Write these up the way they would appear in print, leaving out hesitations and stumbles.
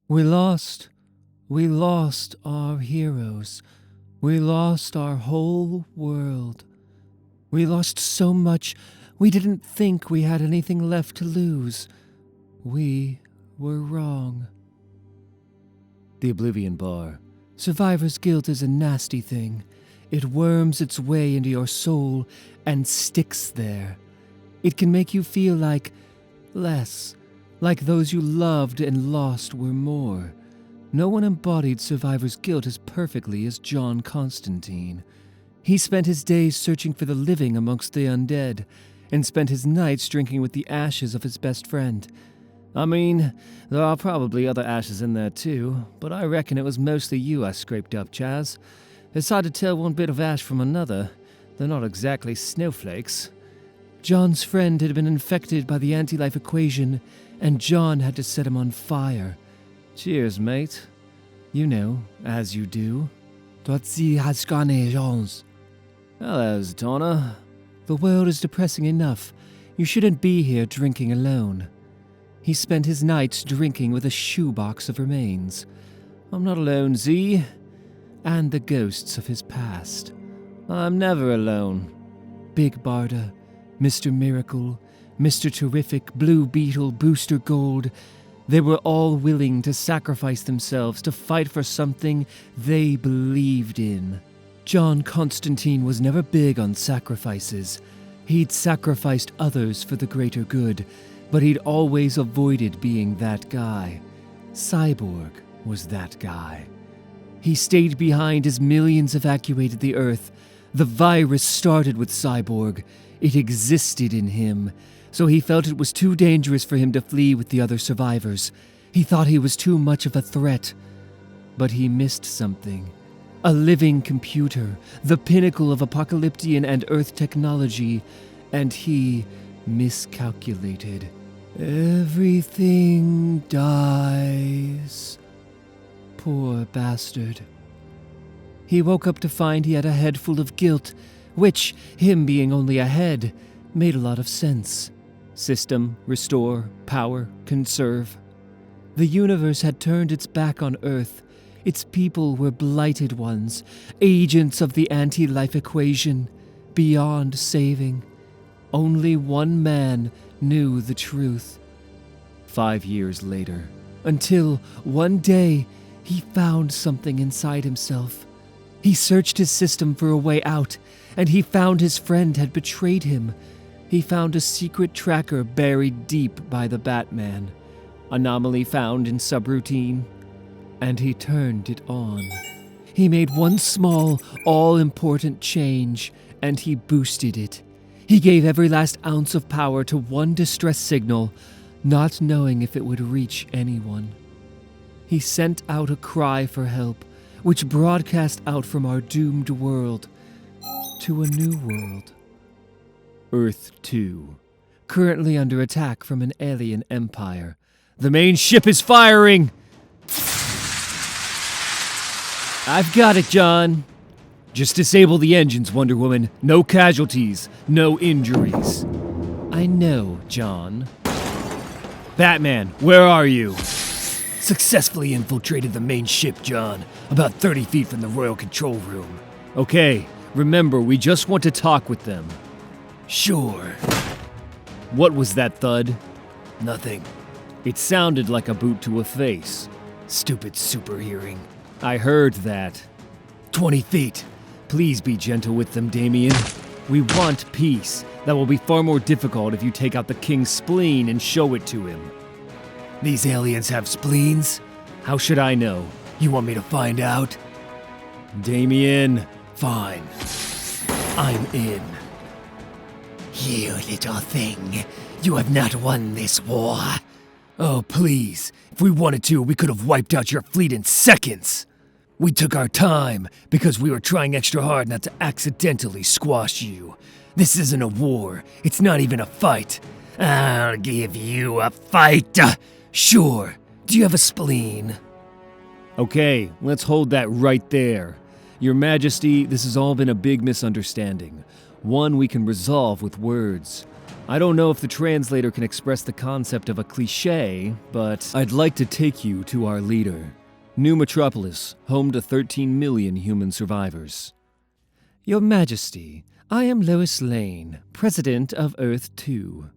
We lost our heroes. We lost our whole world. We lost so much, we didn't think we had anything left to lose. We were wrong. The Oblivion Bar. Survivor's guilt is a nasty thing. It worms its way into your soul and sticks there. It can make you feel like less, like those you loved and lost were more. No one embodied survivor's guilt as perfectly as Jon Constantine. He spent his days searching for the living amongst the undead, and spent his nights drinking with the ashes of his best friend. I mean, there are probably other ashes in there too, but I reckon it was mostly you I scraped up, Chaz. It's hard to tell one bit of ash from another. They're not exactly snowflakes. Jon's friend had been infected by the anti-life equation, and Jon had to set him on fire. Cheers, mate. You know, as you do. Hello, Zatanna. The world is depressing enough. You shouldn't be here drinking alone. He spent his nights drinking with a shoebox of remains. I'm not alone, Z. And the ghosts of his past. I'm never alone. Big Barda, Mr. Miracle, Mr. Terrific, Blue Beetle, Booster Gold. They were all willing to sacrifice themselves to fight for something they believed in. Jon Constantine was never big on sacrifices. He'd sacrificed others for the greater good, but he'd always avoided being that guy. Cyborg was that guy. He stayed behind as millions evacuated the Earth. The virus started with Cyborg. It existed in him, so he felt it was too dangerous for him to flee with the other survivors. He thought he was too much of a threat. But he missed something. A living computer, the pinnacle of apocalyptian and Earth technology, and he miscalculated. Everything dies. Poor bastard. He woke up to find he had a head full of guilt, which, him being only a head, made a lot of sense. System, restore, power, conserve. The universe had turned its back on Earth. Its people were blighted ones, agents of the anti-life equation, beyond saving. Only one man knew the truth. 5 years later, until one day he found something inside himself. He searched his system for a way out, and he found his friend had betrayed him. He found a secret tracker buried deep by the Batman, anomaly found in subroutine, and he turned it on. He made one small, all-important change, and he boosted it. He gave every last ounce of power to one distress signal, not knowing if it would reach anyone. He sent out a cry for help, which broadcast out from our doomed world to a new world. Earth 2, currently under attack from an alien empire. The main ship is firing! I've got it, Jon. Just disable the engines, Wonder Woman. No casualties, no injuries. I know, Jon. Batman, where are you? Successfully infiltrated the main ship, Jon. About 30 feet from the Royal Control Room. Okay, remember, we just want to talk with them. Sure. What was that thud? Nothing. It sounded like a boot to a face. Stupid super hearing. I heard that. 20 feet. Please be gentle with them, Damian. We want peace. That will be far more difficult if you take out the king's spleen and show it to him. These aliens have spleens? How should I know? You want me to find out? Damian. Fine. I'm in. You little thing. You have not won this war. Oh, please. If we wanted to, we could have wiped out your fleet in seconds. We took our time because we were trying extra hard not to accidentally squash you. This isn't a war. It's not even a fight. I'll give you a fight. Sure. Do you have a spleen? Okay, let's hold that right there. Your Majesty, this has all been a big misunderstanding. One we can resolve with words. I don't know if the translator can express the concept of a cliché, but I'd like to take you to our leader. New Metropolis, home to 13 million human survivors. Your Majesty, I am Lois Lane, President of Earth-2.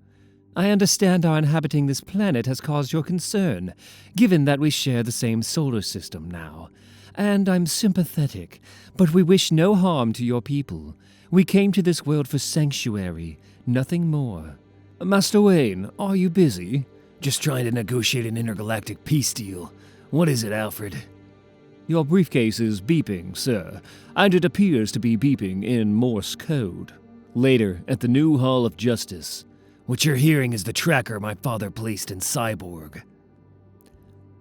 I understand our inhabiting this planet has caused your concern, given that we share the same solar system now. And I'm sympathetic, but we wish no harm to your people. We came to this world for sanctuary, nothing more. Master Wayne, are you busy? Just trying to negotiate an intergalactic peace deal. What is it, Alfred? Your briefcase is beeping, sir, and it appears to be beeping in Morse code. Later, at the new Hall of Justice. What you're hearing is the tracker my father placed in Cyborg.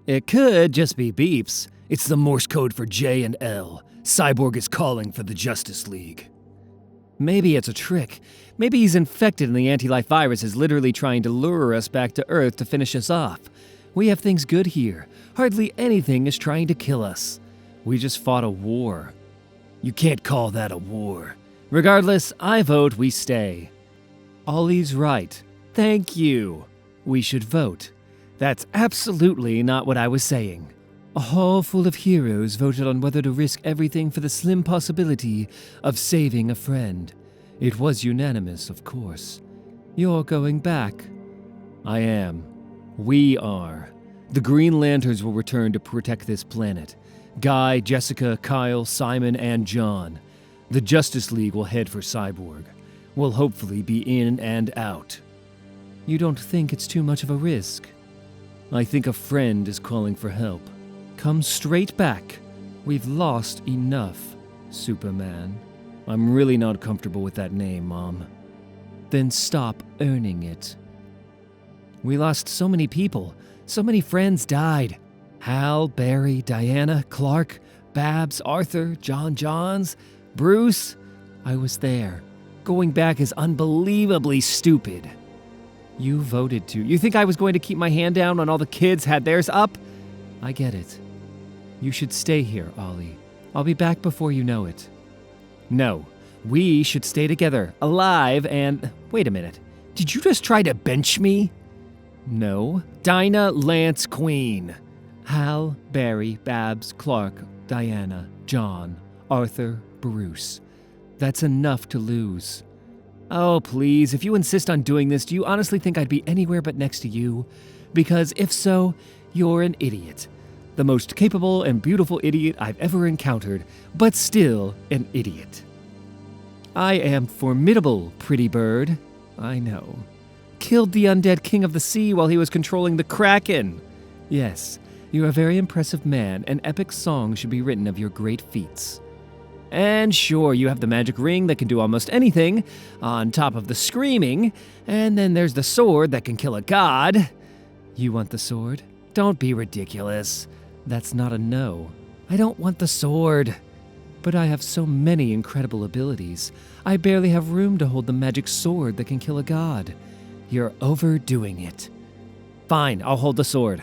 It could just be beeps. It's the Morse code for J and L. Cyborg is calling for the Justice League. Maybe it's a trick. Maybe he's infected and the anti-life virus is literally trying to lure us back to Earth to finish us off. We have things good here. Hardly anything is trying to kill us. We just fought a war. You can't call that a war. Regardless, I vote we stay. Ollie's right. Thank you. We should vote. That's absolutely not what I was saying. A hall full of heroes voted on whether to risk everything for the slim possibility of saving a friend. It was unanimous, of course. You're going back. I am. We are. The Green Lanterns will return to protect this planet. Guy, Jessica, Kyle, Simon, and John. The Justice League will head for Cyborg. We'll hopefully be in and out. You don't think it's too much of a risk? I think a friend is calling for help. Come straight back. We've lost enough, Superman. I'm really not comfortable with that name, Mom. Then stop earning it. We lost so many people. So many friends died. Hal, Barry, Diana, Clark, Babs, Arthur, Johns, Bruce. I was there. Going back is unbelievably stupid. You voted to. You think I was going to keep my hand down when all the kids had theirs up? I get it. You should stay here, Ollie. I'll be back before you know it. No, we should stay together, alive, and... Wait a minute. Did you just try to bench me? No. Dinah, Lance, Queen. Hal, Barry, Babs, Clark, Diana, John, Arthur, Bruce. That's enough to lose. Oh, please, if you insist on doing this, do you honestly think I'd be anywhere but next to you? Because if so, you're an idiot. The most capable and beautiful idiot I've ever encountered, but still an idiot. I am formidable, pretty bird. I know. Killed the undead king of the sea while he was controlling the Kraken. Yes, you're a very impressive man. An epic song should be written of your great feats. And sure, you have the magic ring that can do almost anything, on top of the screaming, and then there's the sword that can kill a god. You want the sword? Don't be ridiculous. That's not a no. I don't want the sword. But I have so many incredible abilities. I barely have room to hold the magic sword that can kill a god. You're overdoing it. Fine, I'll hold the sword.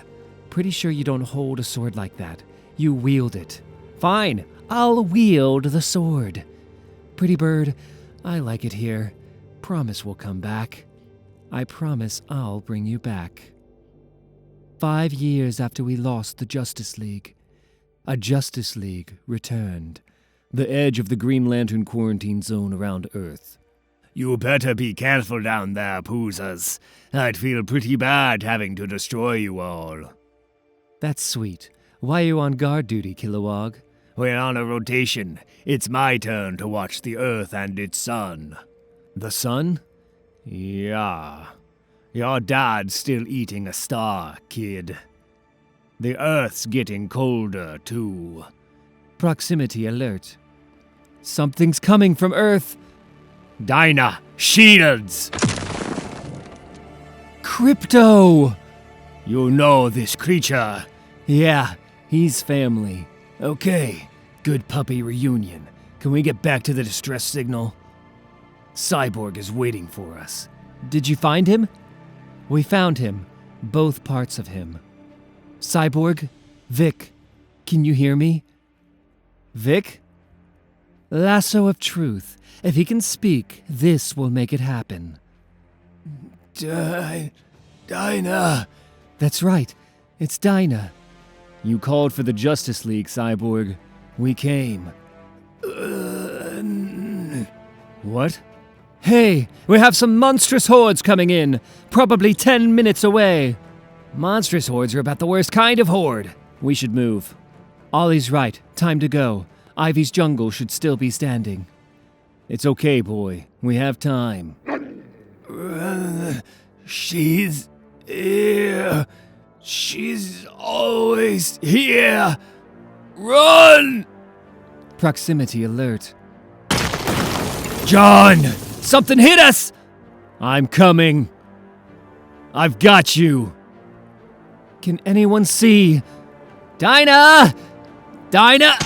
Pretty sure you don't hold a sword like that. You wield it. Fine, I'll wield the sword. Pretty bird, I like it here. Promise we'll come back. I promise I'll bring you back. 5 years after we lost the Justice League, a Justice League returned. The edge of the Green Lantern quarantine zone around Earth. You better be careful down there, Poozas. I'd feel pretty bad having to destroy you all. That's sweet. Why are you on guard duty, Kilowog? We're on a rotation. It's my turn to watch the Earth and its sun. The sun? Yeah. Your dad's still eating a star, kid. The Earth's getting colder, too. Proximity alert. Something's coming from Earth. Dinah, shields! Crypto! You know this creature. Yeah, he's family. Okay, good puppy reunion. Can we get back to the distress signal? Cyborg is waiting for us. Did you find him? We found him. Both parts of him. Cyborg? Vic, can you hear me? Vic? Lasso of truth. If he can speak, this will make it happen. Dinah. That's right. It's Dinah. You called for the Justice League, Cyborg. We came. What? Hey, we have some monstrous hordes coming in. Probably 10 minutes away. Monstrous hordes are about the worst kind of horde. We should move. Ollie's right. Time to go. Ivy's jungle should still be standing. It's okay, boy. We have time. She's here. She's always here. Run! Proximity alert. Jon! Something hit us! I'm coming. I've got you. Can anyone see? Dinah! Dinah!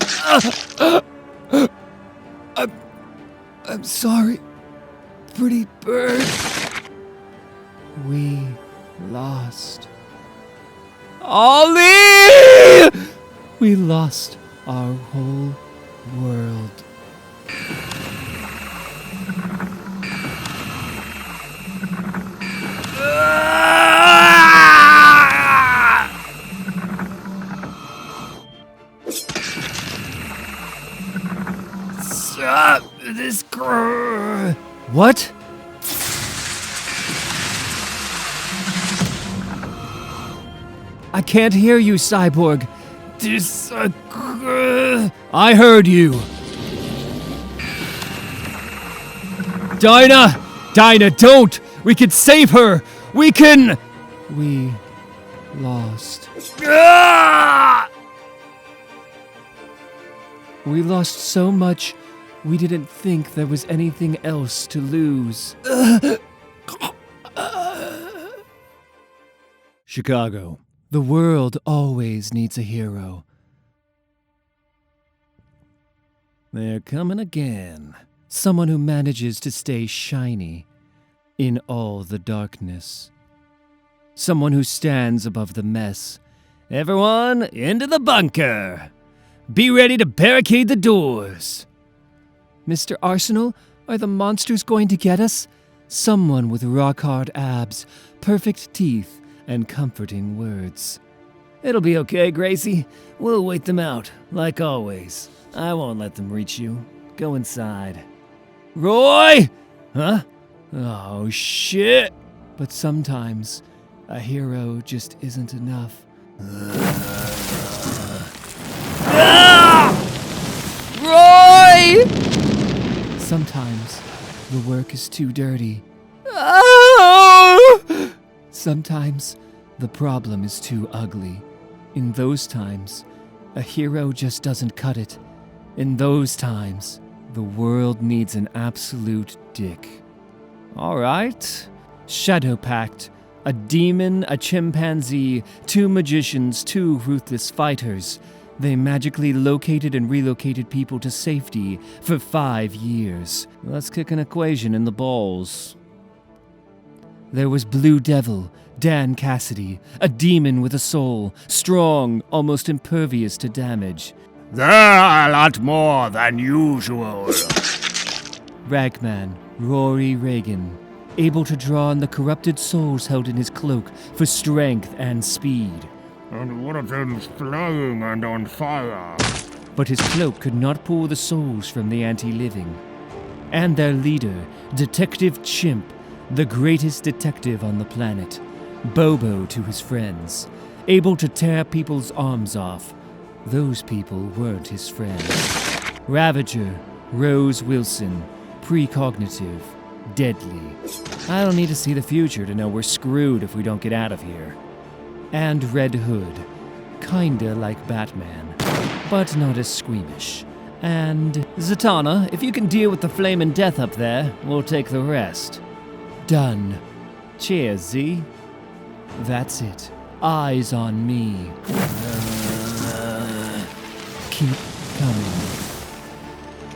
I'm sorry, pretty bird. We lost. Ollie! We lost our whole world. Stop this grrr. What? I can't hear you, Cyborg. This grrr. I heard you. Dinah! Dinah, don't! We can save her! We can... We lost. Ah! We lost so much, we didn't think there was anything else to lose. Chicago. The world always needs a hero. They're coming again. Someone who manages to stay shiny in all the darkness. Someone who stands above the mess. Everyone, into the bunker! Be ready to barricade the doors! Mr. Arsenal, are the monsters going to get us? Someone with rock-hard abs, perfect teeth, and comforting words. It'll be okay, Gracie. We'll wait them out, like always. I won't let them reach you. Go inside. Roy! Huh? Oh, shit! But sometimes, a hero just isn't enough. Roy! Sometimes, the work is too dirty. Sometimes, the problem is too ugly. In those times, a hero just doesn't cut it. In those times, the world needs an absolute dick. Alright. Shadowpact. A demon, a chimpanzee, 2 magicians, 2 ruthless fighters. They magically located and relocated people to safety for 5 years. Let's kick an equation in the balls. There was Blue Devil, Dan Cassidy, a demon with a soul, strong, almost impervious to damage. They're a lot more than usual. Ragman, Rory Reagan, able to draw on the corrupted souls held in his cloak for strength and speed. And one of them's flying and on fire. But his cloak could not pull the souls from the anti-living. And their leader, Detective Chimp, the greatest detective on the planet. Bobo to his friends, able to tear people's arms off. Those people weren't his friends. Ravager, Rose Wilson, precognitive, deadly. I don't need to see the future to know we're screwed if we don't get out of here. And Red Hood, kinda like Batman, but not as squeamish. And Zatanna, if you can deal with the flamin' death up there, we'll take the rest. Done. Cheers, Z. That's it. Eyes on me. Keep coming.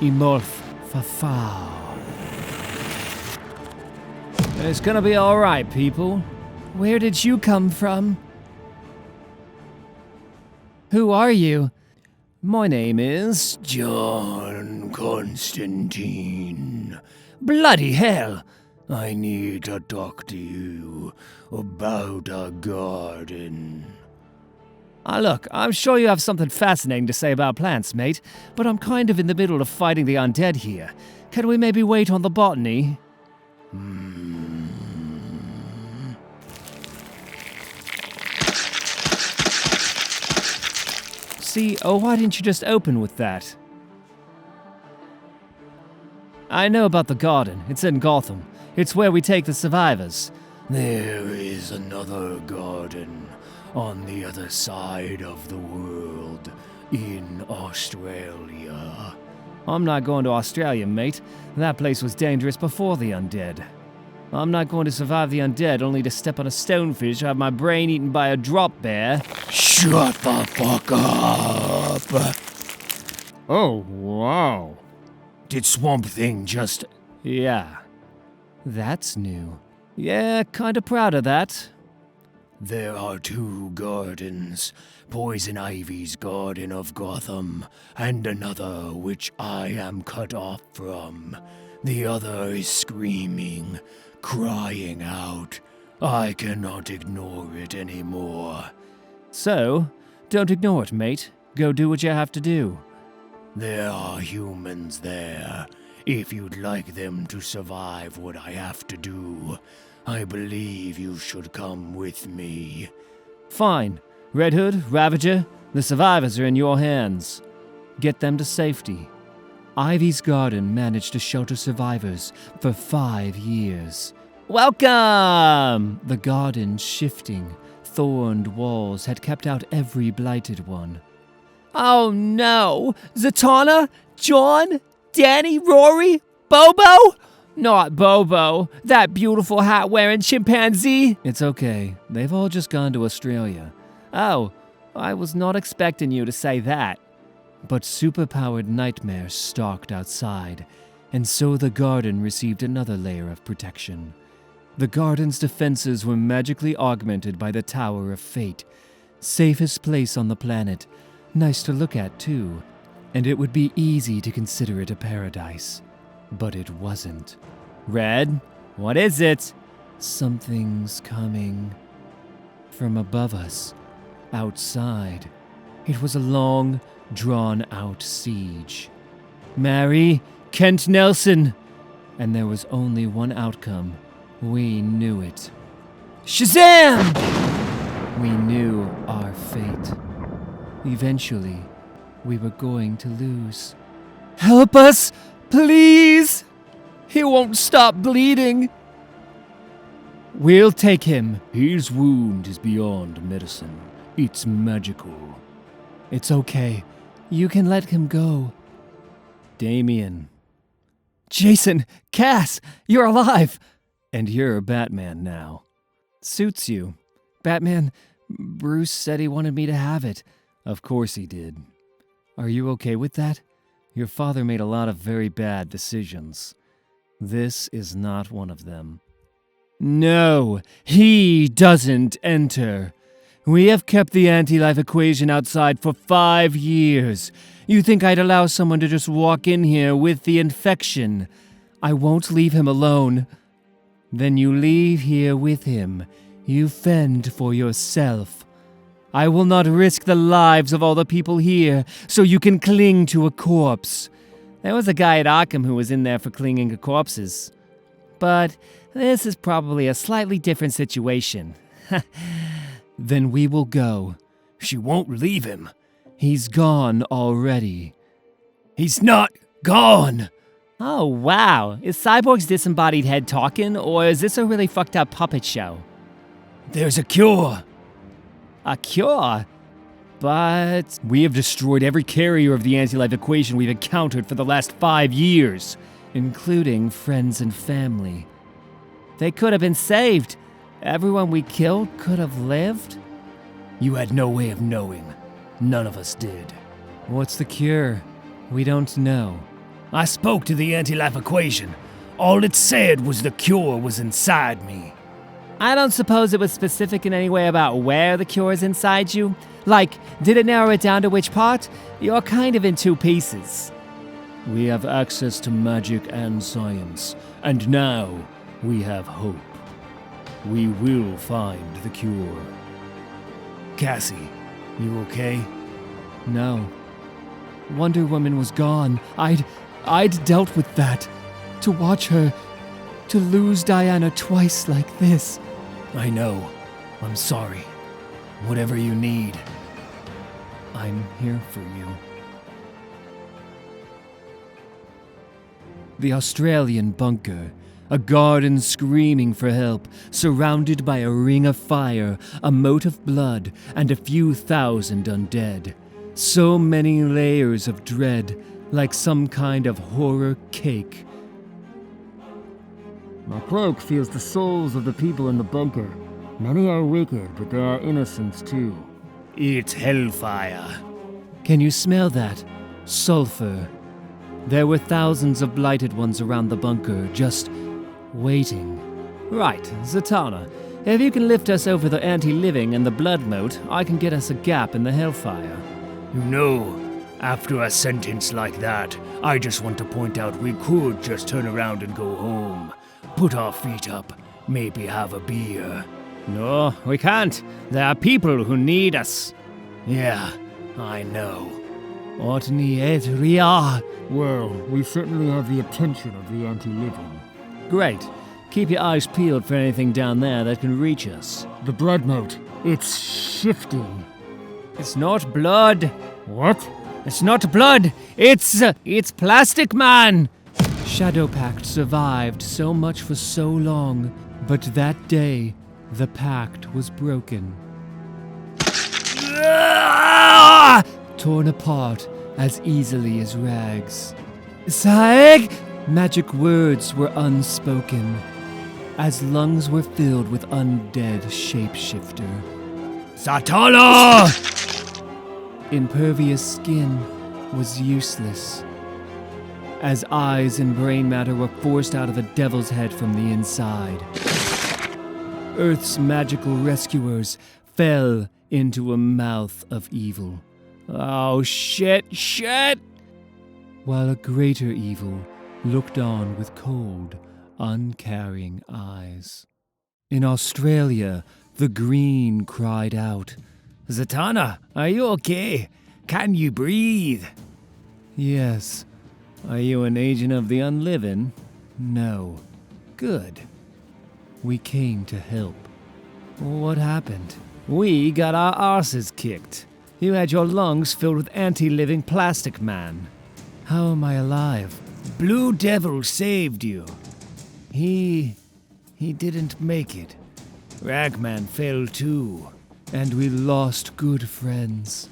Imorph Fafau. It's gonna be alright, people. Where did you come from? Who are you? My name is Jon Constantine. Bloody hell! I need to talk to you about a garden. Look, I'm sure you have something fascinating to say about plants, mate, but I'm kind of in the middle of fighting the undead here. Can we maybe wait on the botany? See, why didn't you just open with that? I know about the garden. It's in Gotham. It's where we take the survivors. There is another garden on the other side of the world, in Australia. I'm not going to Australia, mate. That place was dangerous before the undead. I'm not going to survive the undead only to step on a stonefish or have my brain eaten by a drop bear. Shut the fuck up! Oh, wow. Did Swamp Thing just... Yeah. That's new. Yeah, kinda proud of that. There are two gardens, Poison Ivy's Garden of Gotham, and another which I am cut off from. The other is screaming, crying out. I cannot ignore it anymore. So, don't ignore it, mate. Go do what you have to do. There are humans there. If you'd like them to survive what I have to do, I believe you should come with me. Fine. Red Hood, Ravager, the survivors are in your hands. Get them to safety. Ivy's Garden managed to shelter survivors for 5 years. Welcome! The garden's shifting, thorned walls had kept out every blighted one. Oh no! Zatanna? Jon? Danny? Rory? Bobo? Not Bobo, that beautiful hat-wearing chimpanzee. It's okay. They've all just gone to Australia. Oh, I was not expecting you to say that. But superpowered nightmares stalked outside, and so the garden received another layer of protection. The garden's defenses were magically augmented by the Tower of Fate, safest place on the planet. Nice to look at, too, and it would be easy to consider it a paradise. But it wasn't. Red, what is it? Something's coming. From above us, outside. It was a long, drawn-out siege. Mary, Kent Nelson! And there was only one outcome. We knew it. Shazam! We knew our fate. Eventually, we were going to lose. Help us, please! He won't stop bleeding. We'll take him. His wound is beyond medicine. It's magical. It's okay. You can let him go. Damian. Jason, Cass, you're alive! And you're Batman now. Suits you. Batman, Bruce said he wanted me to have it. Of course he did. Are you okay with that? Your father made a lot of very bad decisions. This is not one of them. No, he doesn't enter. We have kept the anti-life equation outside for 5 years. You think I'd allow someone to just walk in here with the infection? I won't leave him alone. Then you leave here with him. You fend for yourself. I will not risk the lives of all the people here so you can cling to a corpse. There was a guy at Arkham who was in there for clinging to corpses. But this is probably a slightly different situation. Then we will go. She won't leave him. He's gone already. He's not gone! Oh, wow. Is Cyborg's disembodied head talking, or is this a really fucked up puppet show? There's a cure! A cure? But we have destroyed every carrier of the anti-life equation we've encountered for the last 5 years, including friends and family. They could have been saved. Everyone we killed could have lived. You had no way of knowing. None of us did. What's the cure? We don't know. I spoke to the anti-life equation. All it said was the cure was inside me. I don't suppose it was specific in any way about where the cure is inside you. Like, did it narrow it down to which part? You're kind of in 2 pieces. We have access to magic and science, and now we have hope. We will find the cure. Cassie, you okay? No. Wonder Woman was gone. I'd dealt with that. To watch her, to lose Diana twice like this. I know. I'm sorry. Whatever you need. I'm here for you. The Australian bunker. A garden screaming for help, surrounded by a ring of fire, a moat of blood, and a few thousand undead. So many layers of dread, like some kind of horror cake. My cloak feels the souls of the people in the bunker. Many are wicked, but there are innocents too. It's hellfire. Can you smell that? Sulfur. There were thousands of blighted ones around the bunker, just waiting. Right, Zatanna, if you can lift us over the anti-living and the blood moat, I can get us a gap in the hellfire. You know, after a sentence like that, I just want to point out we could just turn around and go home. Put our feet up, maybe have a beer. No, we can't. There are people who need us. Yeah, I know. Otni et ria. Well, we certainly have the attention of the anti-living. Great. Keep your eyes peeled for anything down there that can reach us. The blood moat. It's shifting. It's not blood. What? It's not blood. It's plastic, man. Shadowpact survived so much for so long, but that day, the pact was broken. Torn apart as easily as rags. Saig! Magic words were unspoken, as lungs were filled with undead shapeshifter. Zatanna! Impervious skin was useless, as eyes and brain matter were forced out of the devil's head from the inside. Earth's magical rescuers fell into a mouth of evil. Oh, shit! While a greater evil looked on with cold, uncaring eyes. In Australia, the green cried out, Zatanna, are you okay? Can you breathe? Yes. Are you an agent of the unliving? No. Good. We came to help. What happened? We got our arses kicked. You had your lungs filled with anti-living plastic man. How am I alive? Blue Devil saved you. He didn't make it. Ragman fell too. And we lost good friends.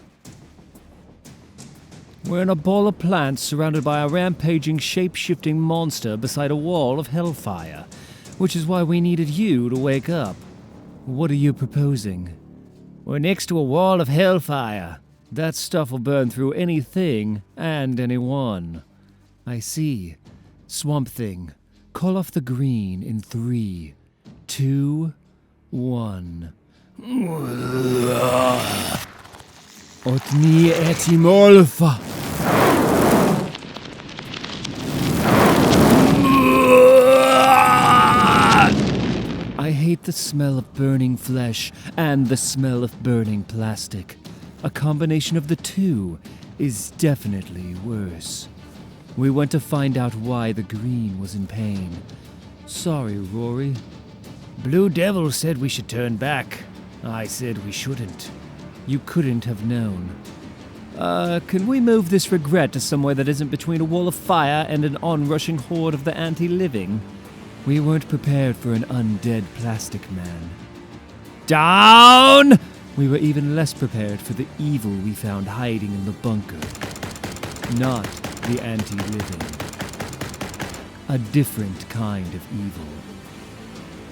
We're in a ball of plants surrounded by a rampaging, shape-shifting monster beside a wall of hellfire, which is why we needed you to wake up. What are you proposing? We're next to a wall of hellfire. That stuff will burn through anything and anyone. I see. Swamp Thing, call off the green in 3, 2, 1. Otni etimolfa. I hate the smell of burning flesh and the smell of burning plastic. A combination of the two is definitely worse. We went to find out why the green was in pain. Sorry, Rory. Blue Devil said we should turn back. I said we shouldn't. You couldn't have known. Can we move this regret to somewhere that isn't between a wall of fire and an onrushing horde of the anti-living? We weren't prepared for an undead plastic man. Down! We were even less prepared for the evil we found hiding in the bunker. Not the anti-living. A different kind of evil.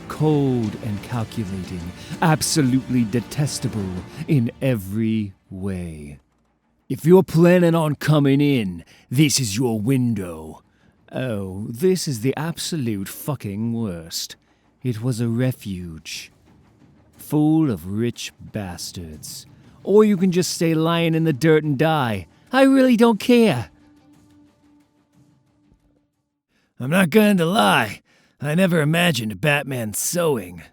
Cold and calculating, absolutely detestable in every way. If you're planning on coming in, this is your window. Oh, this is the absolute fucking worst. It was a refuge. Full of rich bastards. Or you can just stay lying in the dirt and die. I really don't care. I'm not going to lie. I never imagined Batman sewing.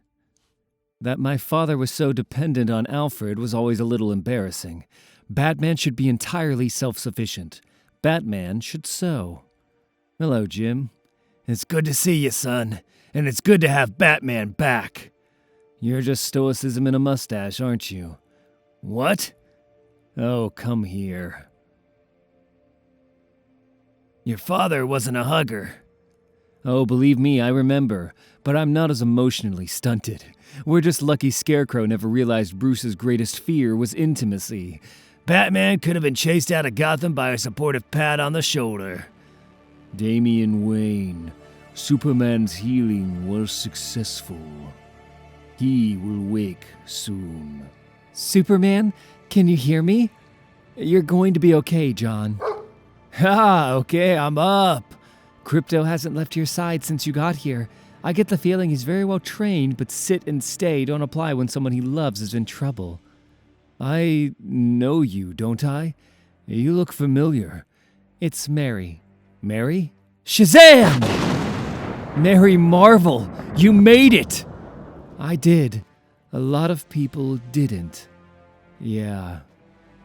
That my father was so dependent on Alfred was always a little embarrassing. Batman should be entirely self-sufficient. Batman should sew. Hello, Jim. It's good to see you, son. And it's good to have Batman back. You're just stoicism in a mustache, aren't you? What? Oh, come here. Your father wasn't a hugger. Oh, believe me, I remember. But I'm not as emotionally stunted. We're just lucky Scarecrow never realized Bruce's greatest fear was intimacy. Batman could have been chased out of Gotham by a supportive pat on the shoulder. Damian Wayne. Superman's healing was successful. He will wake soon. Superman, can you hear me? You're going to be okay, John. Ha, okay, I'm up. Crypto hasn't left your side since you got here. I get the feeling he's very well trained, but sit and stay don't apply when someone he loves is in trouble. I know you, don't I? You look familiar. It's Mary. Mary? Shazam! Mary Marvel, you made it! I did. A lot of people didn't. Yeah.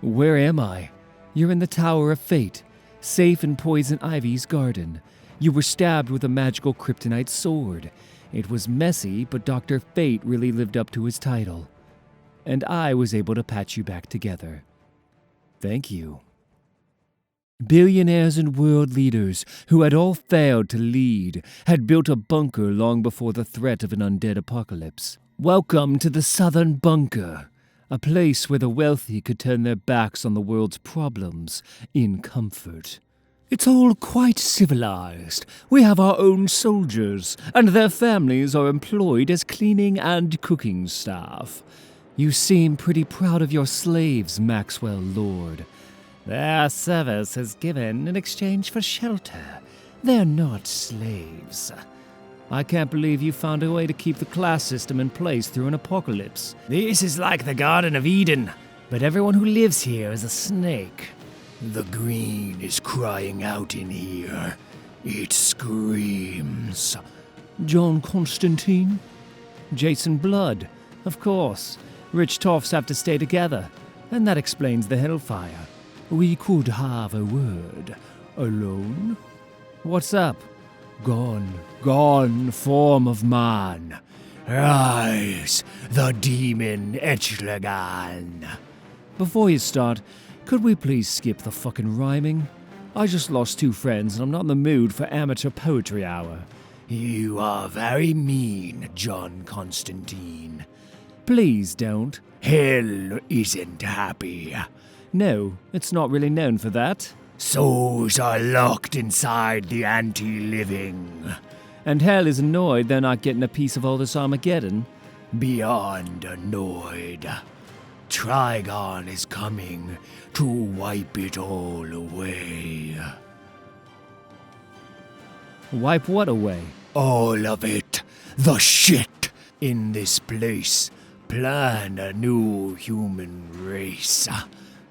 Where am I? You're in the Tower of Fate, safe in Poison Ivy's garden. You were stabbed with a magical kryptonite sword. It was messy, but Dr. Fate really lived up to his title. And I was able to patch you back together. Thank you. Billionaires and world leaders, who had all failed to lead, had built a bunker long before the threat of an undead apocalypse. Welcome to the Southern Bunker, a place where the wealthy could turn their backs on the world's problems in comfort. It's all quite civilized. We have our own soldiers, and their families are employed as cleaning and cooking staff. You seem pretty proud of your slaves, Maxwell Lord. Their service is given in exchange for shelter. They're not slaves. I can't believe you found a way to keep the class system in place through an apocalypse. This is like the Garden of Eden, but everyone who lives here is a snake. The green is crying out in here. It screams. John Constantine? Jason Blood, of course. Rich toffs have to stay together, and that explains the hellfire. We could have a word. Alone? What's up? Gone form of man. Rise, the demon Trigon. Before you start, could we please skip the fucking rhyming? I just lost 2 friends and I'm not in the mood for amateur poetry hour. You are very mean, Jon Constantine. Please don't. Hell isn't happy. No, it's not really known for that. Souls are locked inside the anti-living. And hell is annoyed they're not getting a piece of all this Armageddon. Beyond annoyed. Trigon is coming to wipe it all away. Wipe what away? All of it. The shit in this place. Plan a new human race.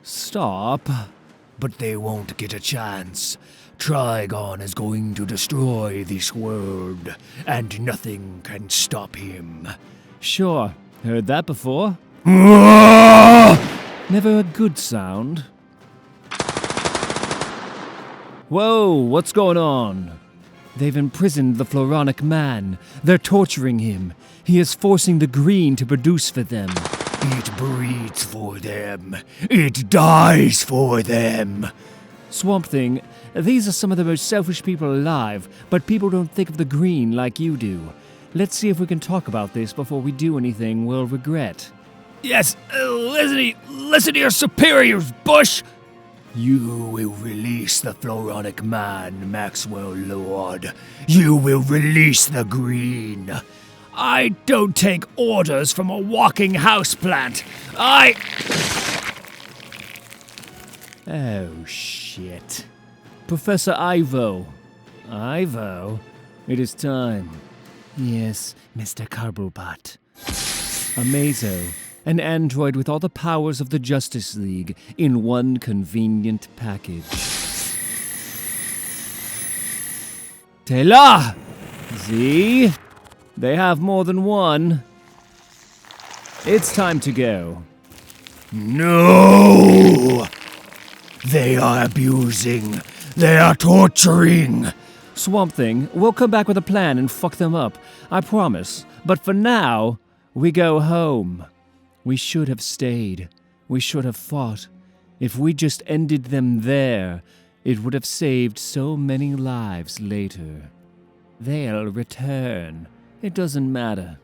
Stop. But they won't get a chance. Trigon is going to destroy this world, and nothing can stop him. Sure, heard that before. Never a good sound. Whoa, what's going on? They've imprisoned the Floronic Man. They're torturing him. He is forcing the green to produce for them. It breeds for them. It dies for them. Swamp Thing, these are some of the most selfish people alive, but people don't think of the green like you do. Let's see if we can talk about this before we do anything we'll regret. Yes, listen to your superiors, Bush! You will release the Floronic Man, Maxwell Lord. You will release the green. I don't take orders from a walking houseplant. Oh, shit. Professor Ivo. Ivo? It is time. Yes, Mr. Carbobot. Amazo, an android with all the powers of the Justice League in one convenient package. Taylor! See? They have more than one. It's time to go. No! They are abusing. They are torturing. Swamp Thing, we'll come back with a plan and fuck them up. I promise. But for now, we go home. We should have stayed. We should have fought. If we just ended them there, it would have saved so many lives later. They'll return. It doesn't matter.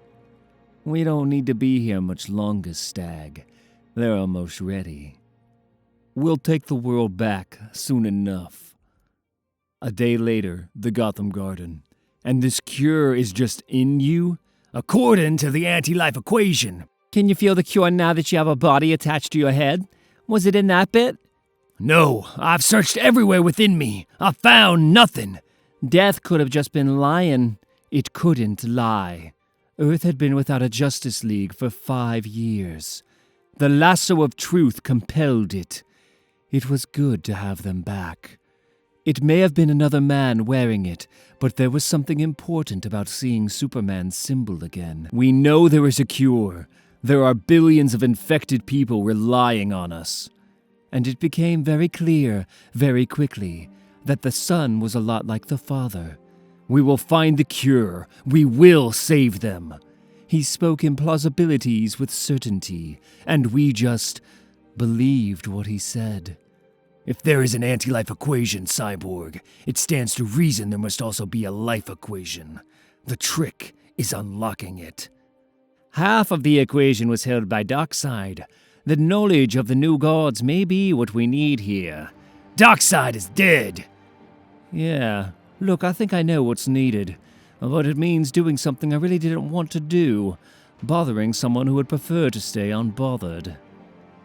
We don't need to be here much longer, Stag. They're almost ready. We'll take the world back soon enough. A day later, the Gotham Garden. And this cure is just in you? According to the anti-life equation. Can you feel the cure now that you have a body attached to your head? Was it in that bit? No, I've searched everywhere within me. I found nothing. Death could have just been lying. It couldn't lie. Earth had been without a Justice League for 5 years. The lasso of truth compelled it. It was good to have them back. It may have been another man wearing it, but there was something important about seeing Superman's symbol again. We know there is a cure. There are billions of infected people relying on us. And it became very clear, very quickly, that the son was a lot like the father. We will find the cure. We will save them. He spoke implausibilities with certainty, and we just believed what he said. If there is an anti-life equation, Cyborg, it stands to reason there must also be a life equation. The trick is unlocking it. Half of the equation was held by Darkseid. The knowledge of the new gods may be what we need here. Darkseid is dead! Yeah, look, I think I know what's needed. But it means doing something I really didn't want to do. Bothering someone who would prefer to stay unbothered.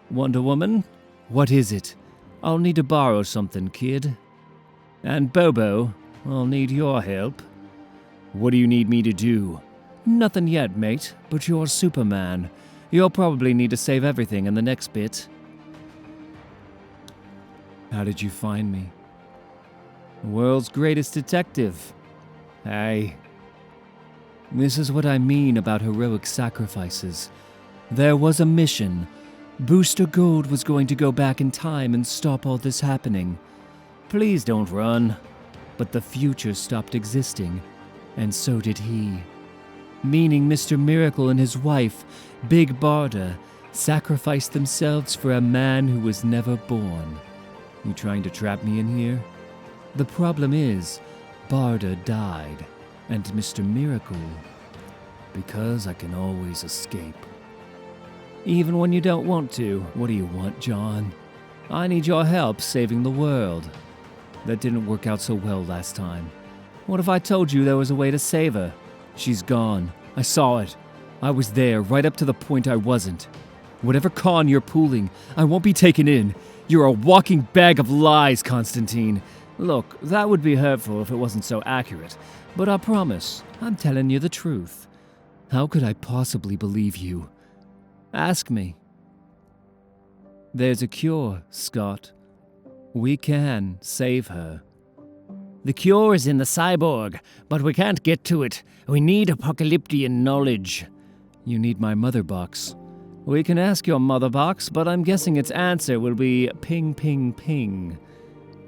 Wonder Woman? What is it? I'll need to borrow something, kid. And Bobo, I'll need your help. What do you need me to do? Nothing yet, mate, but you're Superman. You'll probably need to save everything in the next bit. How did you find me? The world's greatest detective. Hey. This is what I mean about heroic sacrifices. There was a mission. Booster Gold was going to go back in time and stop all this happening. Please don't run. But the future stopped existing, and so did he. Meaning Mr. Miracle and his wife, Big Barda, sacrificed themselves for a man who was never born. You trying to trap me in here? The problem is, Barda died, and Mr. Miracle, because I can always escape. Even when you don't want to. What do you want, John? I need your help saving the world. That didn't work out so well last time. What if I told you there was a way to save her? She's gone. I saw it. I was there, right up to the point I wasn't. Whatever con you're pulling, I won't be taken in. You're a walking bag of lies, Constantine. Look, that would be hurtful if it wasn't so accurate. But I promise, I'm telling you the truth. How could I possibly believe you? Ask me. There's a cure, Scott. We can save her. The cure is in the cyborg, but we can't get to it. We need apocalyptian knowledge. You need my mother box. We can ask your mother box, but I'm guessing its answer will be ping, ping, ping.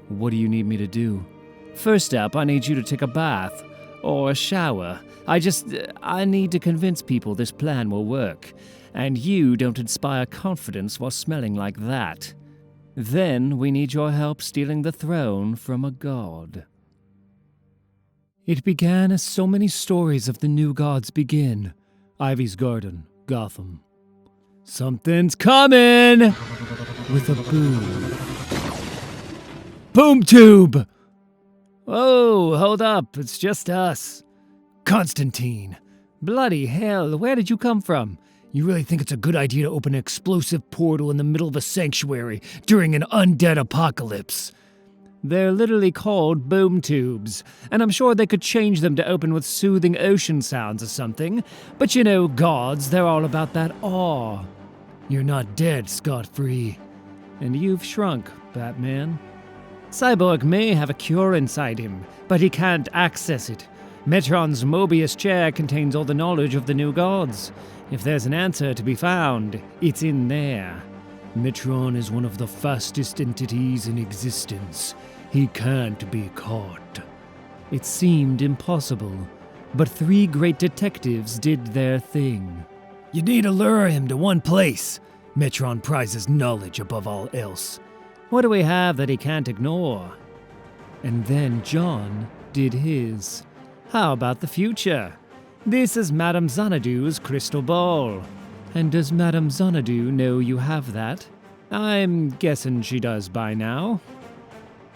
What do you need me to do? First up, I need you to take a bath. Or a shower. I need to convince people this plan will work. And you don't inspire confidence while smelling like that. Then we need your help stealing the throne from a god. It began as so many stories of the new gods begin. Ivy's Garden, Gotham. Something's coming! With a boom. Boom tube! Oh, hold up, it's just us. Constantine. Bloody hell, where did you come from? You really think it's a good idea to open an explosive portal in the middle of a sanctuary during an undead apocalypse? They're literally called boom tubes, and I'm sure they could change them to open with soothing ocean sounds or something. But you know, gods, they're all about that awe. You're not dead, scot-free. And you've shrunk, Batman. Cyborg may have a cure inside him, but he can't access it. Metron's Mobius chair contains all the knowledge of the new gods. If there's an answer to be found, it's in there. Metron is one of the fastest entities in existence. He can't be caught. It seemed impossible, but 3 great detectives did their thing. You need to lure him to one place. Metron prizes knowledge above all else. What do we have that he can't ignore? And then Jon did his. How about the future? This is Madame Xanadu's crystal ball. And does Madame Xanadu know you have that? I'm guessing she does by now.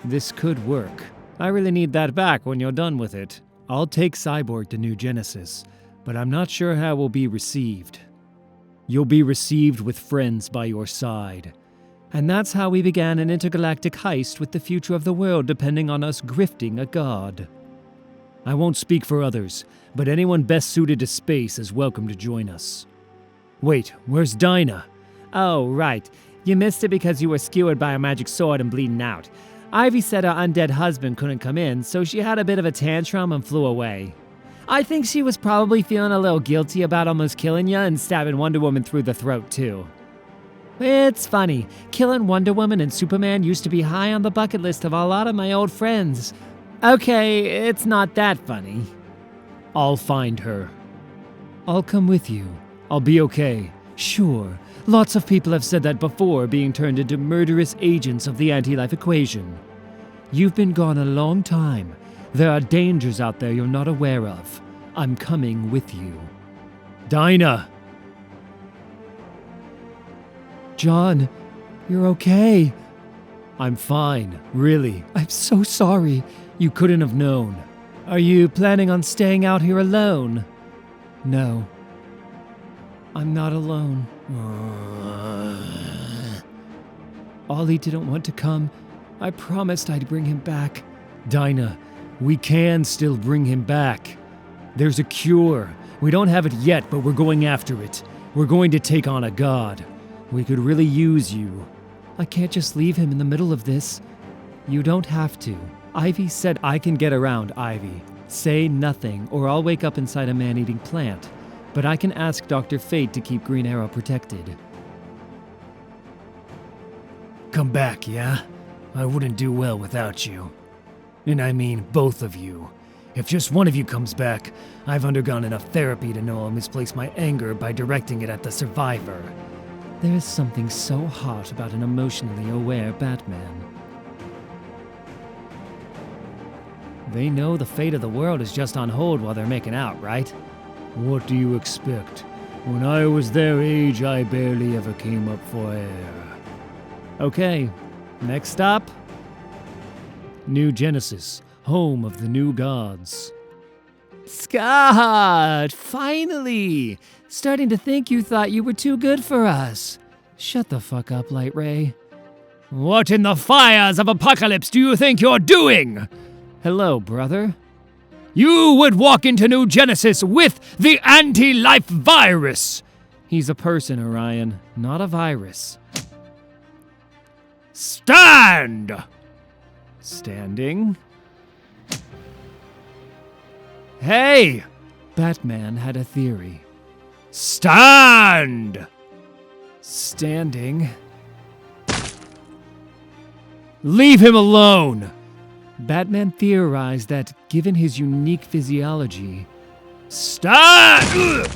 This could work. I really need that back when you're done with it. I'll take Cyborg to New Genesis, but I'm not sure how we'll be received. You'll be received with friends by your side. And that's how we began an intergalactic heist with the future of the world depending on us grifting a god. I won't speak for others, but anyone best suited to space is welcome to join us. Wait, where's Dinah? Oh, right. You missed it because you were skewered by a magic sword and bleeding out. Ivy said her undead husband couldn't come in, so she had a bit of a tantrum and flew away. I think she was probably feeling a little guilty about almost killing you and stabbing Wonder Woman through the throat, too. It's funny. Killing Wonder Woman and Superman used to be high on the bucket list of a lot of my old friends. Okay, it's not that funny. I'll find her. I'll come with you. I'll be okay. Sure. Lots of people have said that before, being turned into murderous agents of the anti-life equation. You've been gone a long time. There are dangers out there you're not aware of. I'm coming with you. Dinah! Jon, you're okay. I'm fine, really. I'm so sorry. You couldn't have known. Are you planning on staying out here alone? No. I'm not alone. Ollie didn't want to come. I promised I'd bring him back. Dinah, we can still bring him back. There's a cure. We don't have it yet, but we're going after it. We're going to take on a god. We could really use you. I can't just leave him in the middle of this. You don't have to. Ivy said I can get around Ivy. Say nothing, or I'll wake up inside a man-eating plant. But I can ask Dr. Fate to keep Green Arrow protected. Come back, yeah? I wouldn't do well without you. And I mean both of you. If just one of you comes back, I've undergone enough therapy to know I'll misplace my anger by directing it at the survivor. There is something so hot about an emotionally aware Batman. They know the fate of the world is just on hold while they're making out, right? What do you expect? When I was their age, I barely ever came up for air. Okay, next stop? New Genesis, home of the new gods. Scott! Finally! Starting to think you thought you were too good for us. Shut the fuck up, Light Ray. What in the fires of apocalypse do you think you're doing? Hello, brother. You would walk into New Genesis with the anti-life virus! He's a person, Orion, not a virus. Stand! Standing. Hey! Batman had a theory. Stand! Standing. Leave him alone! Batman theorized that, given his unique physiology, Stand!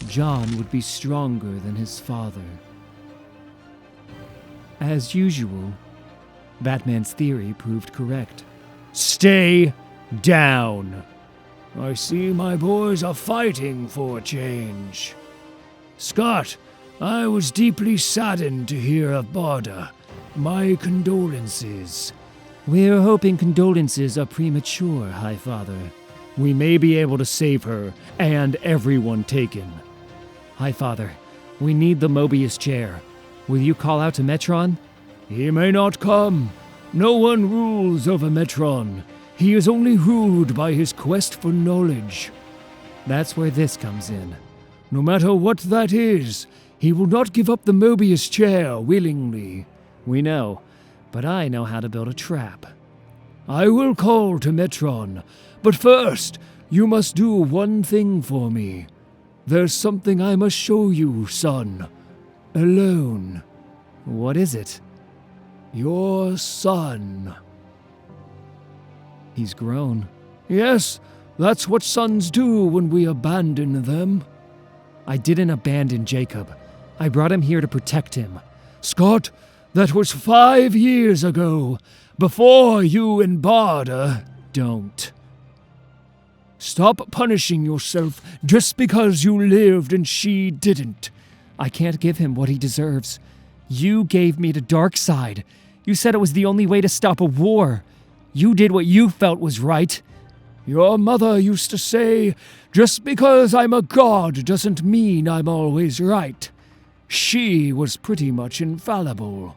Jon would be stronger than his father. As usual, Batman's theory proved correct. Stay down. I see my boys are fighting for a change. Scott, I was deeply saddened to hear of Barda. My condolences. We're hoping condolences are premature, High Father. We may be able to save her, and everyone taken. High Father, we need the Mobius chair. Will you call out to Metron? He may not come. No one rules over Metron. He is only ruled by his quest for knowledge. That's where this comes in. No matter what that is, he will not give up the Mobius chair willingly. We know, but I know how to build a trap. I will call to Metron, but first, you must do one thing for me. There's something I must show you, son. Alone. What is it? Your son. He's grown. Yes, that's what sons do when we abandon them. I didn't abandon Jacob. I brought him here to protect him. Scott, that was 5 years ago, before you and Barda. Don't. Stop punishing yourself just because you lived and she didn't. I can't give him what he deserves. You gave me the dark side. You said it was the only way to stop a war. You did what you felt was right. Your mother used to say, just because I'm a god doesn't mean I'm always right. She was pretty much infallible.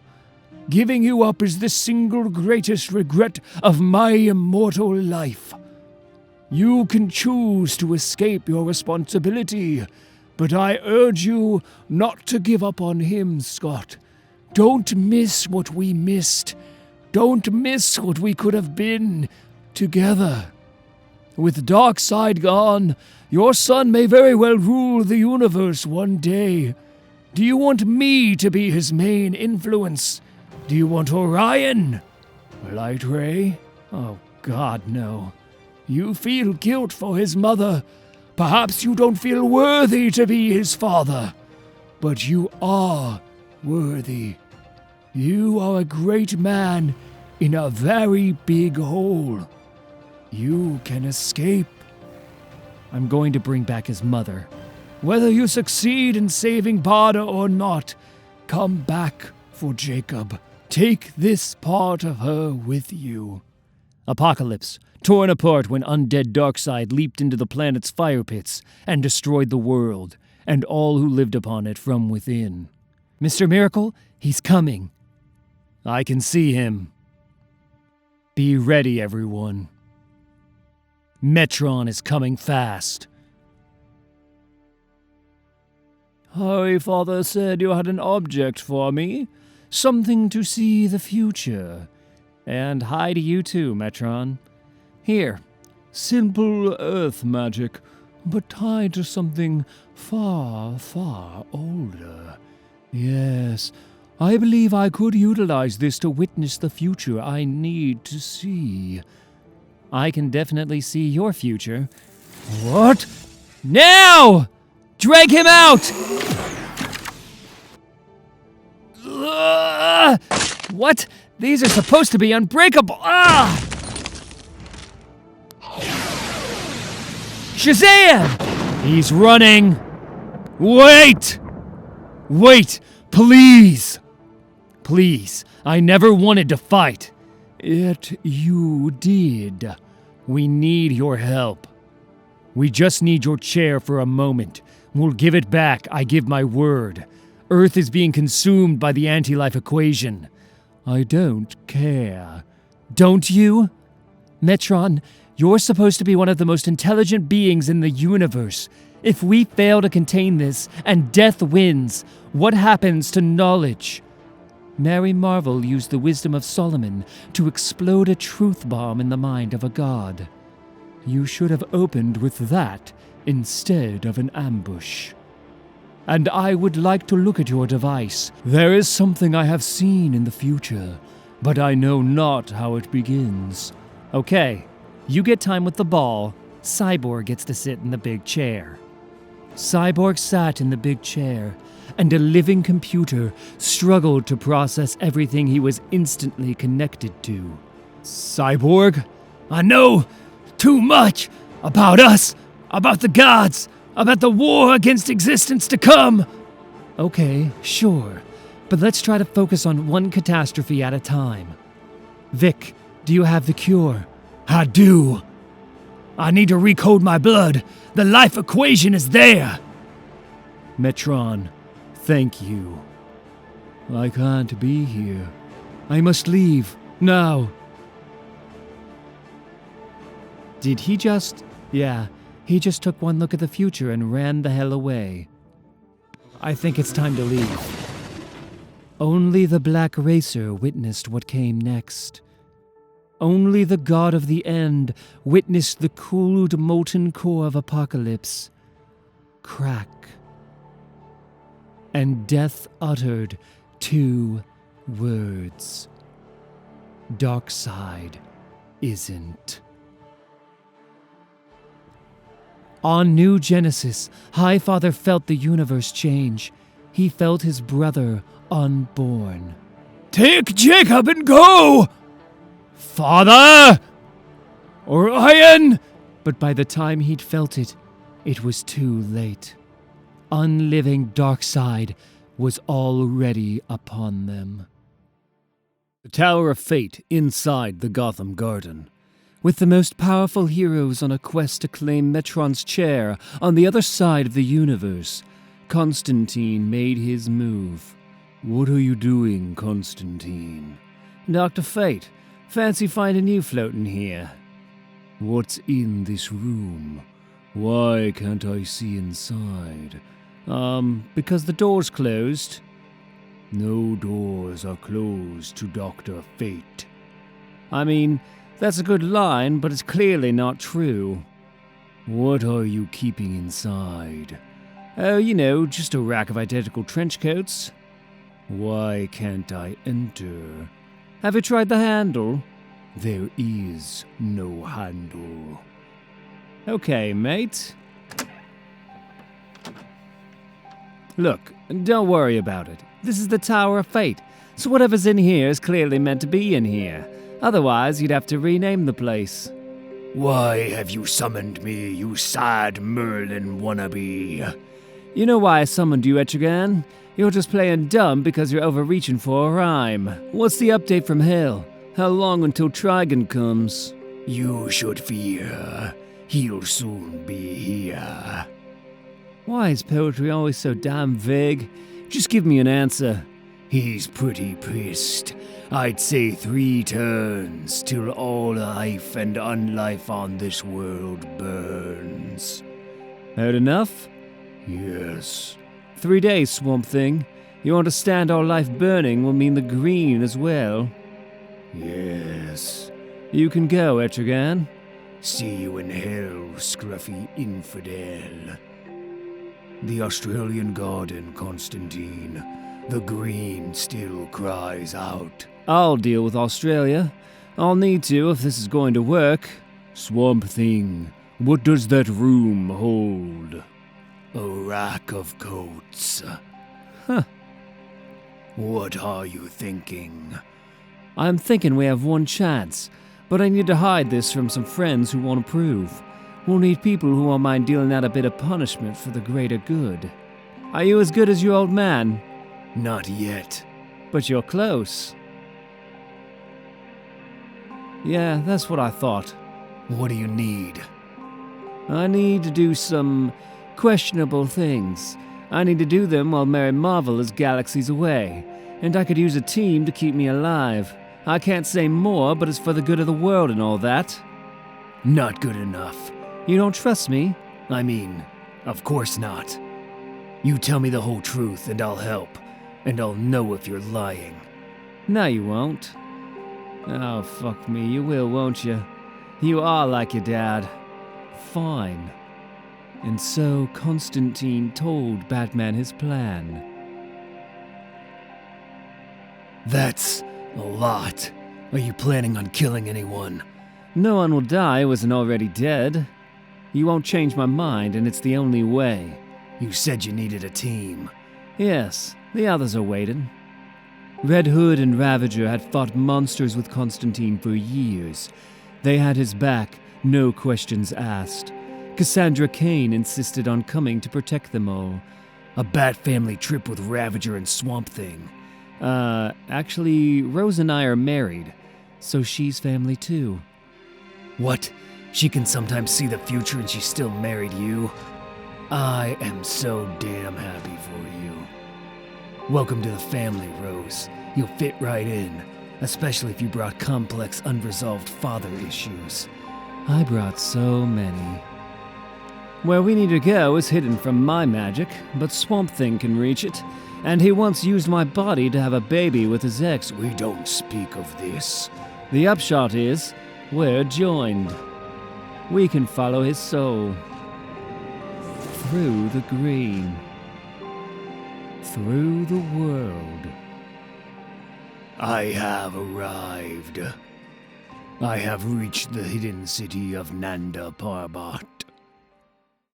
Giving you up is the single greatest regret of my immortal life. You can choose to escape your responsibility, but I urge you not to give up on him, Scott. Don't miss what we missed. Don't miss what we could have been together. With Darkseid gone, your son may very well rule the universe one day. Do you want me to be his main influence? Do you want Orion? Light Ray? Oh, God, no. You feel guilt for his mother. Perhaps you don't feel worthy to be his father. But you are worthy. You are a great man in a very big hole. You can escape. I'm going to bring back his mother. Whether you succeed in saving Barda or not, come back for Jacob. Take this part of her with you. Apocalypse, torn apart when undead Darkseid leaped into the planet's fire pits and destroyed the world, and all who lived upon it from within. Mr. Miracle, he's coming. I can see him. Be ready, everyone. Metron is coming fast. Holy Father said you had an object for me. Something to see the future. And hi to you too, Metron. Here. Simple earth magic, but tied to something far, far older. Yes, I believe I could utilize this to witness the future I need to see. I can definitely see your future. What? Now! Drag him out! What? These are supposed to be unbreakable. Shazam! He's running. Wait! Wait, please! Please, I never wanted to fight. Yet you did. We need your help. We just need your chair for a moment. We'll give it back, I give my word. Earth is being consumed by the anti-life equation. I don't care. Don't you? Metron, you're supposed to be one of the most intelligent beings in the universe. If we fail to contain this, and death wins, what happens to knowledge? Mary Marvel used the wisdom of Solomon to explode a truth bomb in the mind of a god. You should have opened with that instead of an ambush. And I would like to look at your device. There is something I have seen in the future, but I know not how it begins. Okay, you get time with the ball. Cyborg gets to sit in the big chair. Cyborg sat in the big chair, and a living computer struggled to process everything he was instantly connected to. Cyborg, I know too much about us, about the gods, about the war against existence to come. Okay, sure, but let's try to focus on one catastrophe at a time. Vic, do you have the cure? I do. I need to recode my blood. The life equation is there. Metron, thank you. I can't be here. I must leave, now. Did he just... Yeah, he just took one look at the future and ran the hell away. I think it's time to leave. Only the Black Racer witnessed what came next. Only the god of the end witnessed the cooled molten core of apocalypse crack. And death uttered 2 words. Darkseid isn't. On New Genesis, Highfather felt the universe change. He felt his brother unborn. Take Jacob and go! Father! Orion! But by the time he'd felt it, it was too late. Unliving Darkseid was already upon them. The Tower of Fate inside the Gotham Garden. With the most powerful heroes on a quest to claim Metron's chair on the other side of the universe, Constantine made his move. What are you doing, Constantine? Dr. Fate, fancy finding you floating here. What's in this room? Why can't I see inside? Because the door's closed. No doors are closed to Dr. Fate. I mean, that's a good line, but it's clearly not true. What are you keeping inside? Oh, just a rack of identical trench coats. Why can't I enter? Have you tried the handle? There is no handle. Okay, mate. Look, don't worry about it. This is the Tower of Fate, so whatever's in here is clearly meant to be in here. Otherwise, you'd have to rename the place. Why have you summoned me, you sad Merlin wannabe? You know why I summoned you, Etrigan? You're just playing dumb because you're overreaching for a rhyme. What's the update from hell? How long until Trigon comes? You should fear. He'll soon be here. Why is poetry always so damn vague? Just give me an answer. He's pretty pissed. I'd say 3 turns till all life and unlife on this world burns. Heard enough? Yes. 3 days, Swamp Thing. You understand our life burning will mean the green as well? Yes. You can go, Etrigan. See you in hell, scruffy infidel. The Australian garden, Constantine. The green still cries out. I'll deal with Australia. I'll need to if this is going to work. Swamp Thing, what does that room hold? A rack of coats. Huh. What are you thinking? I'm thinking we have one chance, but I need to hide this from some friends who won't approve. We'll need people who won't mind dealing out a bit of punishment for the greater good. Are you as good as your old man? Not yet. But you're close. Yeah, that's what I thought. What do you need? I need to do some questionable things. I need to do them while Mary Marvel is galaxies away, and I could use a team to keep me alive. I can't say more, but it's for the good of the world and all that. Not good enough. You don't trust me? I mean, of course not. You tell me the whole truth and I'll help, and I'll know if you're lying. No, you won't. Oh, fuck me, you will, won't you? You are like your dad. Fine. And so Constantine told Batman his plan. That's a lot. Are you planning on killing anyone? No one will die who isn't already dead. You won't change my mind, and it's the only way. You said you needed a team. Yes, the others are waiting. Red Hood and Ravager had fought monsters with Constantine for years. They had his back, no questions asked. Cassandra Cain insisted on coming to protect them all. A Bat family trip with Ravager and Swamp Thing. Actually, Rose and I are married, so she's family too. What? She can sometimes see the future and she still married you? I am so damn happy for you. Welcome to the family, Rose. You'll fit right in, especially if you brought complex, unresolved father issues. I brought so many. Where we need to go is hidden from my magic, but Swamp Thing can reach it, and he once used my body to have a baby with his ex. We don't speak of this. The upshot is, we're joined. We can follow his soul. Through the green. Through the world. I have arrived. I have reached the hidden city of Nanda Parbat.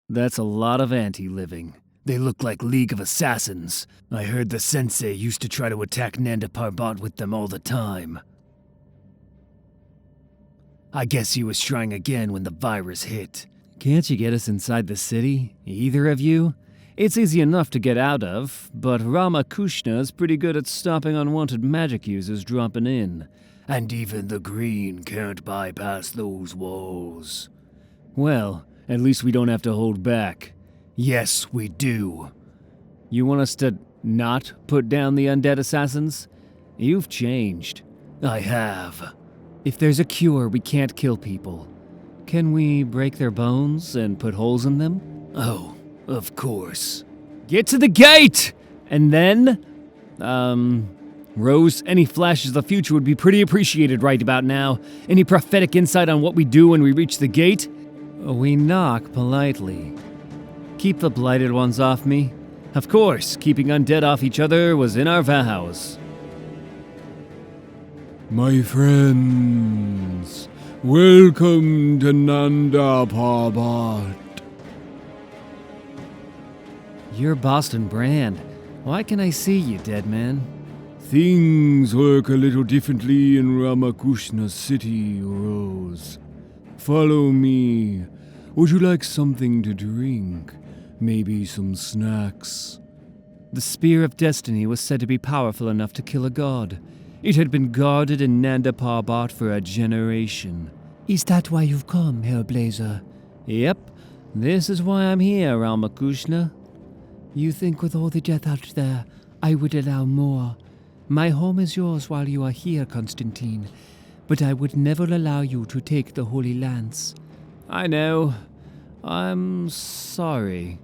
That's a lot of anti-living. They look like League of Assassins. I heard the sensei used to try to attack Nanda Parbat with them all the time. I guess he was trying again when the virus hit. Can't you get us inside the city, either of you? It's easy enough to get out of, but Ramakrishna's pretty good at stopping unwanted magic users dropping in. And even the green can't bypass those walls. Well, at least we don't have to hold back. Yes, we do. You want us to not put down the undead assassins? You've changed. I have. If there's a cure, we can't kill people. Can we break their bones and put holes in them? Oh, of course. Get to the gate! And then, Rose, any flashes of the future would be pretty appreciated right about now. Any prophetic insight on what we do when we reach the gate? We knock politely. Keep the blighted ones off me. Of course, keeping undead off each other was in our vows. My friends, welcome to Nanda Parbat. You're Boston Brand. Why can I see you, dead man? Things work a little differently in Ramakrishna's city, Rose. Follow me. Would you like something to drink? Maybe some snacks? The Spear of Destiny was said to be powerful enough to kill a god. It had been guarded in Nanda Parbat for a generation. Is that why you've come, Hellblazer? Yep, this is why I'm here, Ramakrishna. You think with all the death out there, I would allow more. My home is yours while you are here, Constantine, but I would never allow you to take the Holy Lance. I know. I'm sorry.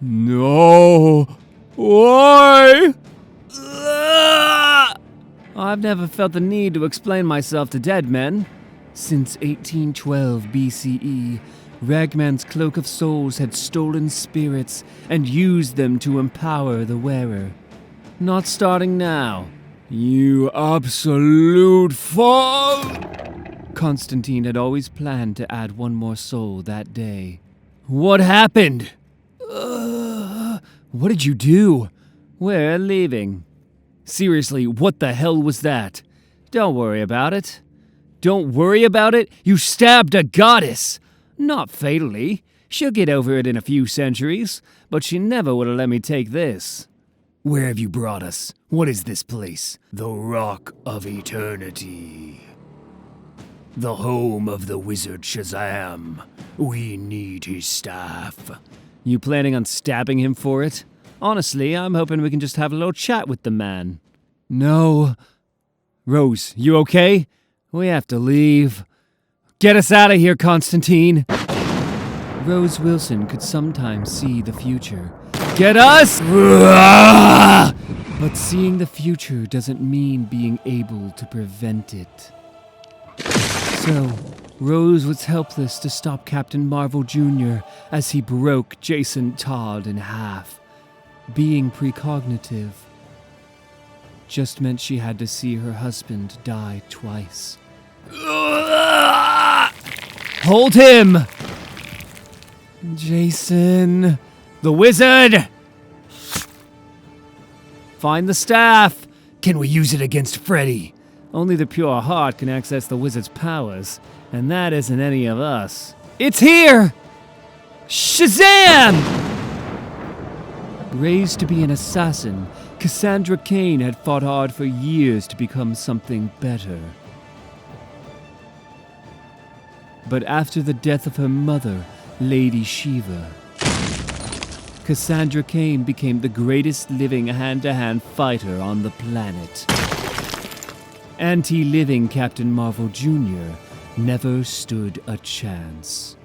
No! Why? I've never felt the need to explain myself to dead men. Since 1812 BCE, Ragman's Cloak of Souls had stolen spirits and used them to empower the wearer. Not starting now. You absolute fool! Constantine had always planned to add one more soul that day. What happened? What did you do? We're leaving. Seriously, what the hell was that? Don't worry about it. Don't worry about it? You stabbed a goddess! Not fatally. She'll get over it in a few centuries, but she never would have let me take this. Where have you brought us? What is this place? The Rock of Eternity. The home of the wizard Shazam. We need his staff. You planning on stabbing him for it? Honestly, I'm hoping we can just have a little chat with the man. No. Rose, you okay? We have to leave. Get us out of here, Constantine! Rose Wilson could sometimes see the future. Get us! But seeing the future doesn't mean being able to prevent it. So, Rose was helpless to stop Captain Marvel Jr. as he broke Jason Todd in half. Being precognitive just meant she had to see her husband die twice. Hold him! Jason! The wizard! Find the staff! Can we use it against Freddy? Only the pure heart can access the wizard's powers, and that isn't any of us. It's here! Shazam! Raised to be an assassin, Cassandra Cain had fought hard for years to become something better. But after the death of her mother, Lady Shiva, Cassandra Cain became the greatest living hand-to-hand fighter on the planet. Anti-living Captain Marvel Jr. never stood a chance.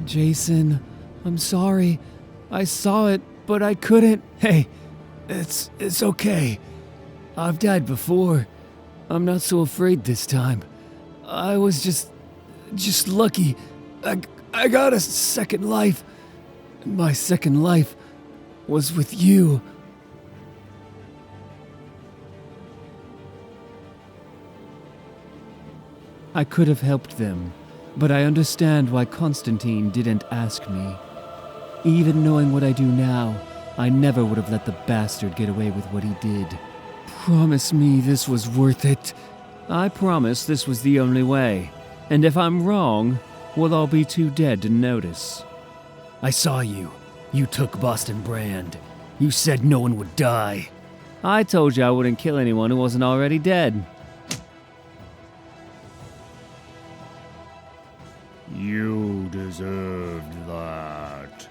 Jason, I'm sorry. I saw it, but I couldn't. Hey, It's okay. I've died before. I'm not so afraid this time. I was just lucky. I got a second life. My second life was with you. I could have helped them, but I understand why Constantine didn't ask me. Even knowing what I do now, I never would have let the bastard get away with what he did. Promise me this was worth it. I promise this was the only way. And if I'm wrong, we'll all be too dead to notice. I saw you. You took Boston Brand. You said no one would die. I told you I wouldn't kill anyone who wasn't already dead. You deserved that.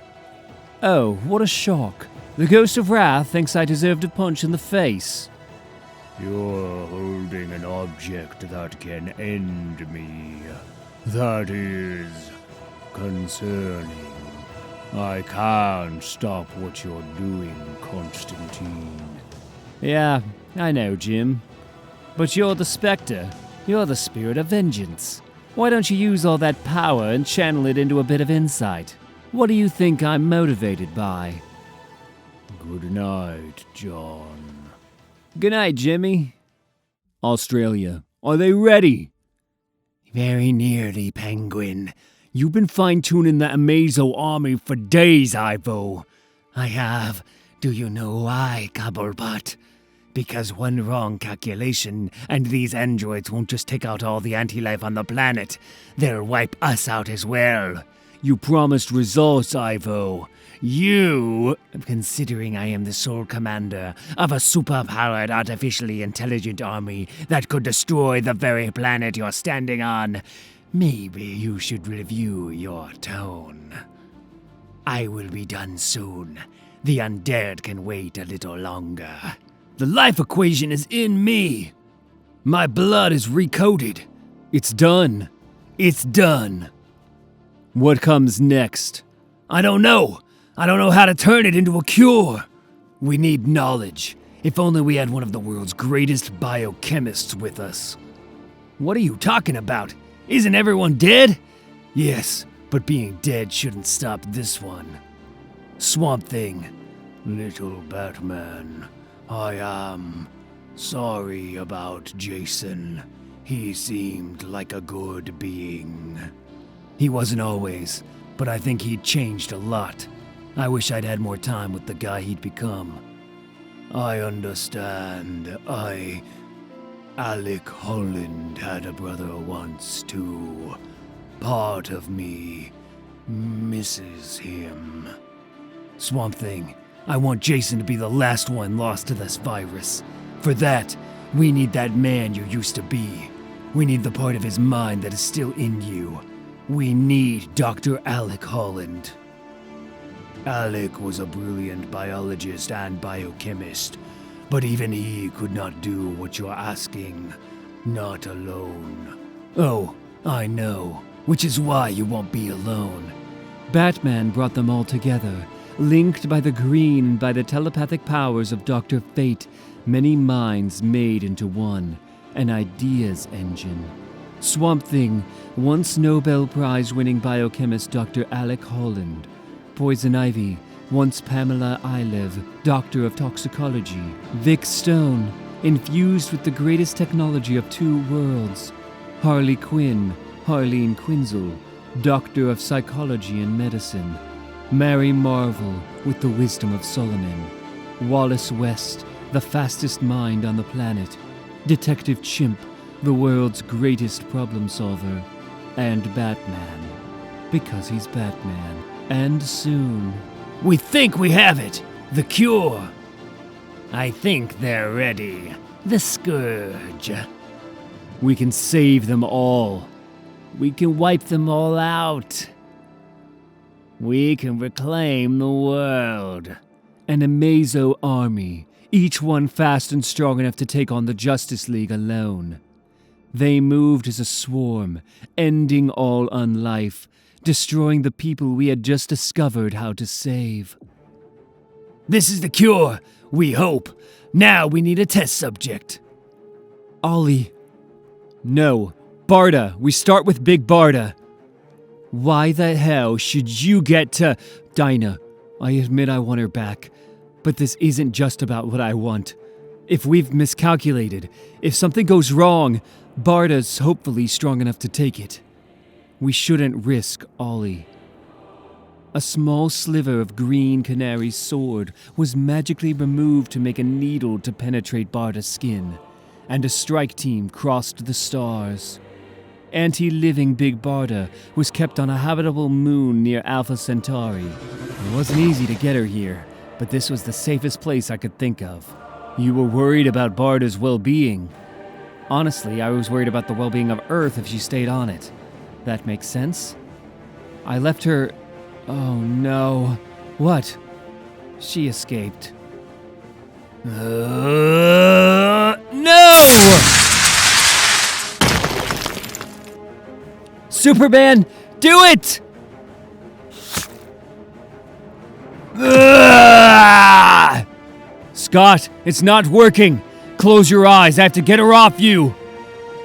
Oh, what a shock. The Ghost of Wrath thinks I deserved a punch in the face. You're holding an object that can end me. That is concerning. I can't stop what you're doing, Constantine. Yeah, I know, Jim. But you're the Spectre. You're the spirit of vengeance. Why don't you use all that power and channel it into a bit of insight? What do you think I'm motivated by? Good night, John. Good night, Jimmy. Australia, are they ready? Very nearly, Penguin. You've been fine-tuning the Amazo army for days, Ivo. I have. Do you know why, Cobblepot? Because one wrong calculation, and these androids won't just take out all the anti-life on the planet. They'll wipe us out as well. You promised results, Ivo. You, considering I am the sole commander of a super-powered artificially intelligent army that could destroy the very planet you're standing on, maybe you should review your tone. I will be done soon. The undead can wait a little longer. The life equation is in me. My blood is recoded. It's done. It's done. What comes next? I don't know. I don't know how to turn it into a cure. We need knowledge. If only we had one of the world's greatest biochemists with us. What are you talking about? Isn't everyone dead? Yes, but being dead shouldn't stop this one. Swamp Thing. Little Batman, I am sorry about Jason. He seemed like a good being. He wasn't always, but I think he'd changed a lot. I wish I'd had more time with the guy he'd become. I understand. Alec Holland had a brother once, too. Part of me misses him. Swamp Thing, I want Jason to be the last one lost to this virus. For that, we need that man you used to be. We need the part of his mind that is still in you. We need Dr. Alec Holland. Alec was a brilliant biologist and biochemist, but even he could not do what you're asking. Not alone. Oh, I know. Which is why you won't be alone. Batman brought them all together, linked by the green and by the telepathic powers of Dr. Fate, many minds made into one, an ideas engine. Swamp Thing, once Nobel Prize-winning biochemist Dr. Alec Holland. Poison Ivy, once Pamela Ilev, Doctor of Toxicology. Vic Stone, infused with the greatest technology of two worlds. Harley Quinn, Harleen Quinzel, Doctor of Psychology and Medicine. Mary Marvel, with the wisdom of Solomon. Wallace West, the fastest mind on the planet. Detective Chimp, the world's greatest problem solver. And Batman, because he's Batman. And soon. We think we have it! The cure! I think they're ready. The Scourge. We can save them all. We can wipe them all out. We can reclaim the world. An Amazo army, each one fast and strong enough to take on the Justice League alone. They moved as a swarm, ending all unlife, destroying the people we had just discovered how to save. This is the cure, we hope. Now we need a test subject. Ollie. No. Barda. We start with Big Barda. Why the hell should you get to... Dinah, I admit I want her back, but this isn't just about what I want. If we've miscalculated, if something goes wrong, Barda's hopefully strong enough to take it. We shouldn't risk Ollie. A small sliver of green canary's sword was magically removed to make a needle to penetrate Barda's skin, and a strike team crossed the stars. Anti-living Big Barda was kept on a habitable moon near Alpha Centauri. It wasn't easy to get her here, but this was the safest place I could think of. You were worried about Barda's well-being. Honestly, I was worried about the well-being of Earth if she stayed on it. That makes sense? I left her... Oh no. What? She escaped. No! Superman, do it! Scott, it's not working. Close your eyes. I have to get her off you.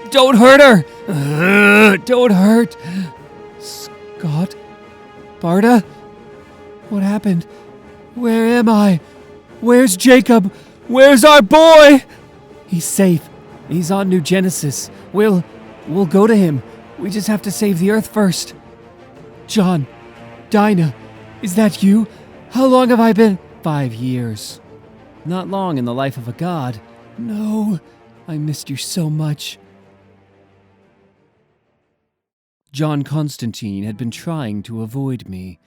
Don't hurt her. Don't hurt. Scott? Barda? What happened? Where am I? Where's Jacob? Where's our boy? He's safe. He's on New Genesis. We'll go to him. We just have to save the Earth first. Jon, Dinah, is that you? How long have I been? 5 years. Not long in the life of a god. No, I missed you so much. Jon Constantine had been trying to avoid me.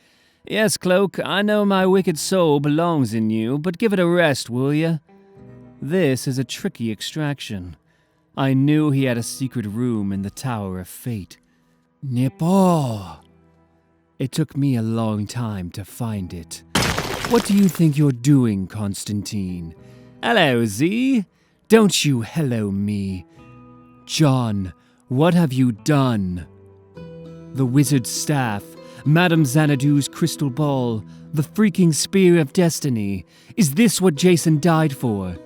Yes, Cloak, I know my wicked soul belongs in you, but give it a rest, will ya? This is a tricky extraction. I knew he had a secret room in the Tower of Fate. Nepo. It took me a long time to find it. What do you think you're doing, Constantine? Hello, Z. Don't you hello me. Jon, what have you done? The wizard's staff, Madame Xanadu's crystal ball, the freaking spear of destiny. Is this what Jason died for?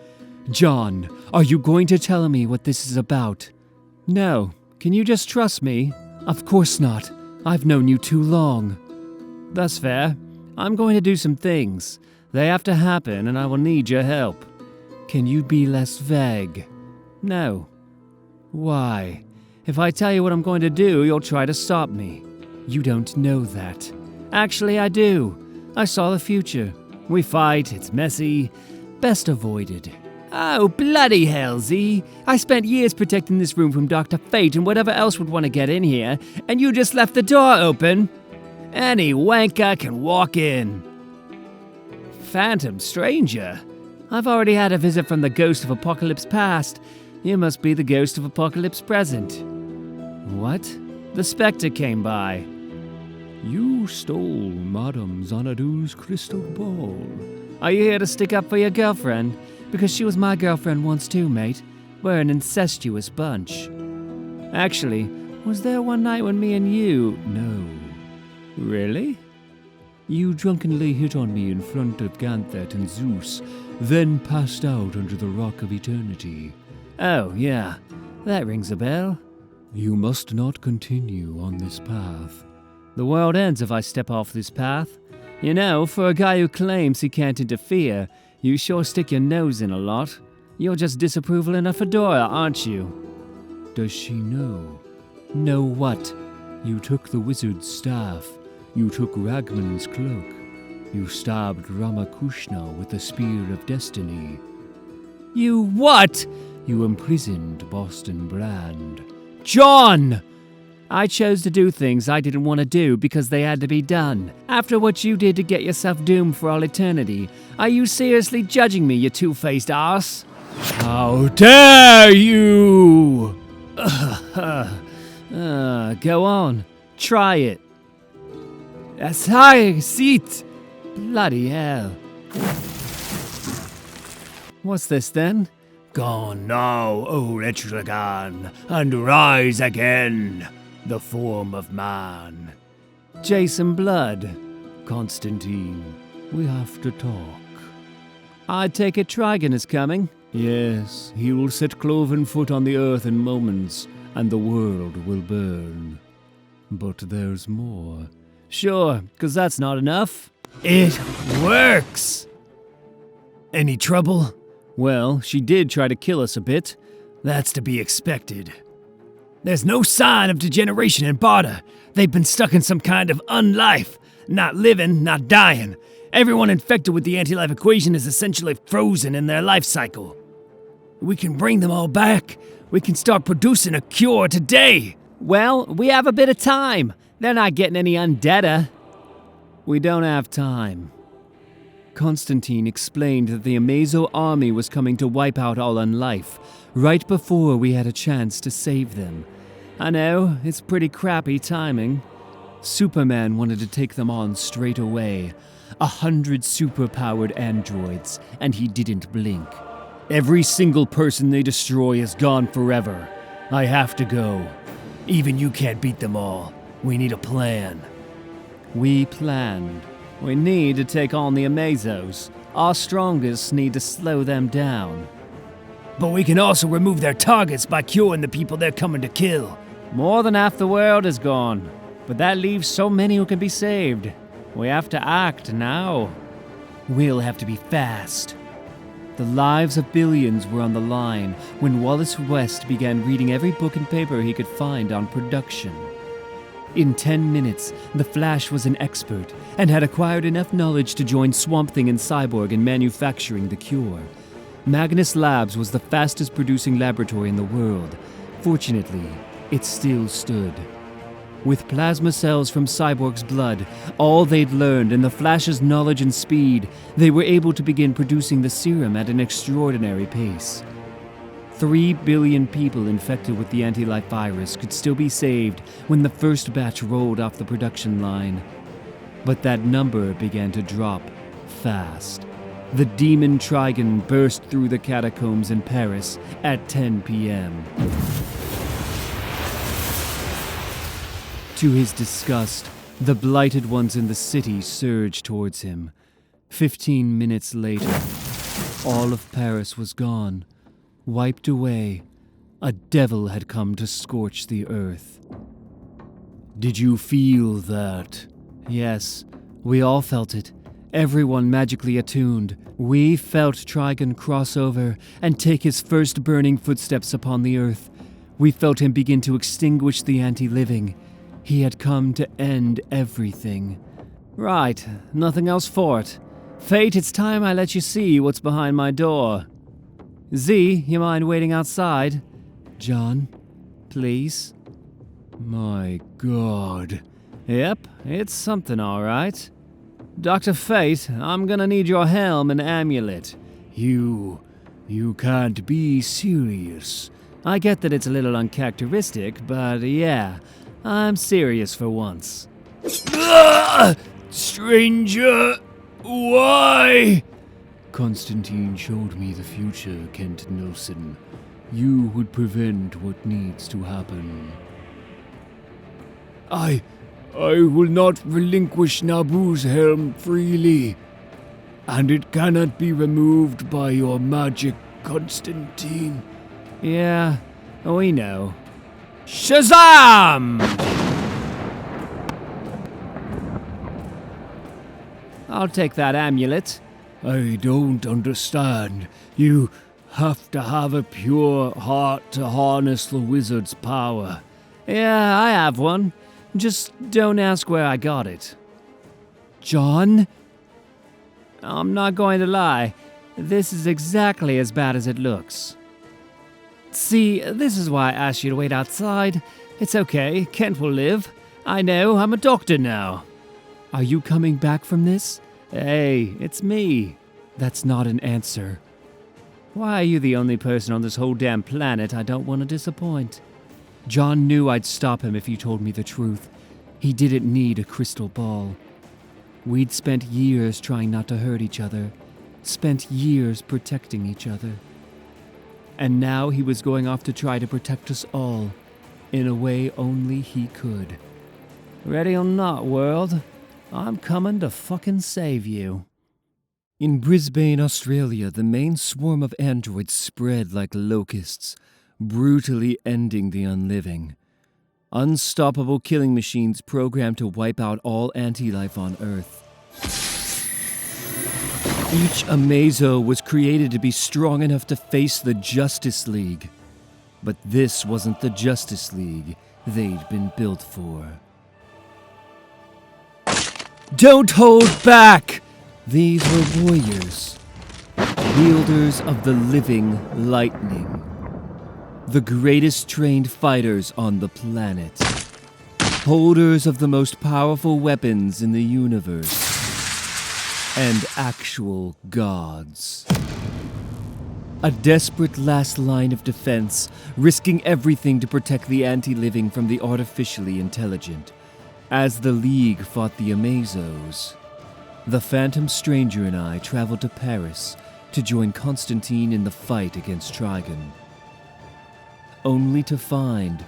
Jon, are you going to tell me what this is about? No. Can you just trust me? Of course not. I've known you too long. That's fair. I'm going to do some things. They have to happen, and I will need your help. Can you be less vague? No. Why? If I tell you what I'm going to do, you'll try to stop me. You don't know that. Actually, I do. I saw the future. We fight, it's messy. Best avoided. Oh, bloody hell, Z. I spent years protecting this room from Dr. Fate and whatever else would want to get in here, and you just left the door open. Any wanker can walk in. Phantom stranger? I've already had a visit from the ghost of Apocalypse Past. You must be the ghost of Apocalypse Present. What? The specter came by. You stole Madame Xanadu's crystal ball. Are you here to stick up for your girlfriend? Because she was my girlfriend once too, mate. We're an incestuous bunch. Actually, was there one night when me and you... No. Really? You drunkenly hit on me in front of Ganthet and Zeus, then passed out under the Rock of Eternity. Oh, yeah. That rings a bell. You must not continue on this path. The world ends if I step off this path. You know, for a guy who claims he can't interfere, you sure stick your nose in a lot. You're just disapproval in a fedora, aren't you? Does she know? Know what? You took the wizard's staff. You took Ragman's cloak. You stabbed Ramakrishna with the spear of destiny. You what? You imprisoned Boston Brand. Jon! I chose to do things I didn't want to do because they had to be done. After what you did to get yourself doomed for all eternity, are you seriously judging me, you two-faced arse? How dare you! Go on. Try it. That's high seat. Bloody hell. What's this then? Gone now, O Trigon, and rise again, the form of man. Jason Blood. Constantine, we have to talk. I take it Trigon is coming. Yes, he will set cloven foot on the earth in moments, and the world will burn. But there's more. Sure, 'cause that's not enough. It works! Any trouble? Well, she did try to kill us a bit. That's to be expected. There's no sign of degeneration in Barda. They've been stuck in some kind of unlife. Not living, not dying. Everyone infected with the anti-life equation is essentially frozen in their life cycle. We can bring them all back. We can start producing a cure today. Well, we have a bit of time. They're not getting any undeader. We don't have time. Constantine explained that the Amazo army was coming to wipe out all unlife, right before we had a chance to save them. I know, it's pretty crappy timing. Superman wanted to take them on straight away. 100 superpowered androids, and he didn't blink. Every single person they destroy is gone forever. I have to go. Even you can't beat them all. We need a plan. We planned. We need to take on the Amazos. Our strongest need to slow them down. But we can also remove their targets by curing the people they're coming to kill. More than half the world is gone, but that leaves so many who can be saved. We have to act now. We'll have to be fast. The lives of billions were on the line when Wallace West began reading every book and paper he could find on production. In 10 minutes, the Flash was an expert and had acquired enough knowledge to join Swamp Thing and Cyborg in manufacturing the cure. Magnus Labs was the fastest producing laboratory in the world. Fortunately, it still stood. With plasma cells from Cyborg's blood, all they'd learned, and the Flash's knowledge and speed, they were able to begin producing the serum at an extraordinary pace. 3 billion people infected with the anti-life virus could still be saved when the first batch rolled off the production line. But that number began to drop fast. The demon Trigon burst through the catacombs in Paris at 10 p.m. To his disgust, the blighted ones in the city surged towards him. 15 minutes later, all of Paris was gone. Wiped away. A devil had come to scorch the earth. Did you feel that? Yes, we all felt it. Everyone magically attuned. We felt Trigon cross over and take his first burning footsteps upon the earth. We felt him begin to extinguish the anti-living. He had come to end everything. Right, nothing else for it. Fate, it's time I let you see what's behind my door. Z, you mind waiting outside? John, please? My God. Yep, it's something all right. Dr. Fate, I'm gonna need your helm and amulet. You can't be serious. I get that it's a little uncharacteristic, but yeah, I'm serious for once. Stranger, why? Constantine showed me the future, Kent Nelson. You would prevent what needs to happen. I will not relinquish Nabu's helm freely. And it cannot be removed by your magic, Constantine. Yeah, we know. Shazam! I'll take that amulet. I don't understand. You have to have a pure heart to harness the wizard's power. Yeah, I have one. Just don't ask where I got it. John? I'm not going to lie. This is exactly as bad as it looks. See, this is why I asked you to wait outside. It's okay, Kent will live. I know, I'm a doctor now. Are you coming back from this? Hey, it's me. That's not an answer. Why are you the only person on this whole damn planet I don't want to disappoint? John knew I'd stop him if he told me the truth. He didn't need a crystal ball. We'd spent years trying not to hurt each other. Spent years protecting each other. And now he was going off to try to protect us all, in a way only he could. Ready or not, world, I'm coming to fucking save you. In Brisbane, Australia, the main swarm of androids spread like locusts, brutally ending the unliving. Unstoppable killing machines programmed to wipe out all anti-life on Earth. Each Amazo was created to be strong enough to face the Justice League. But this wasn't the Justice League they'd been built for. Don't hold back! These were warriors, wielders of the living lightning, the greatest trained fighters on the planet, holders of the most powerful weapons in the universe, and actual gods. A desperate last line of defense, risking everything to protect the anti-living from the artificially intelligent, as the League fought the Amazos. The Phantom Stranger and I traveled to Paris to join Constantine in the fight against Trigon. Only to find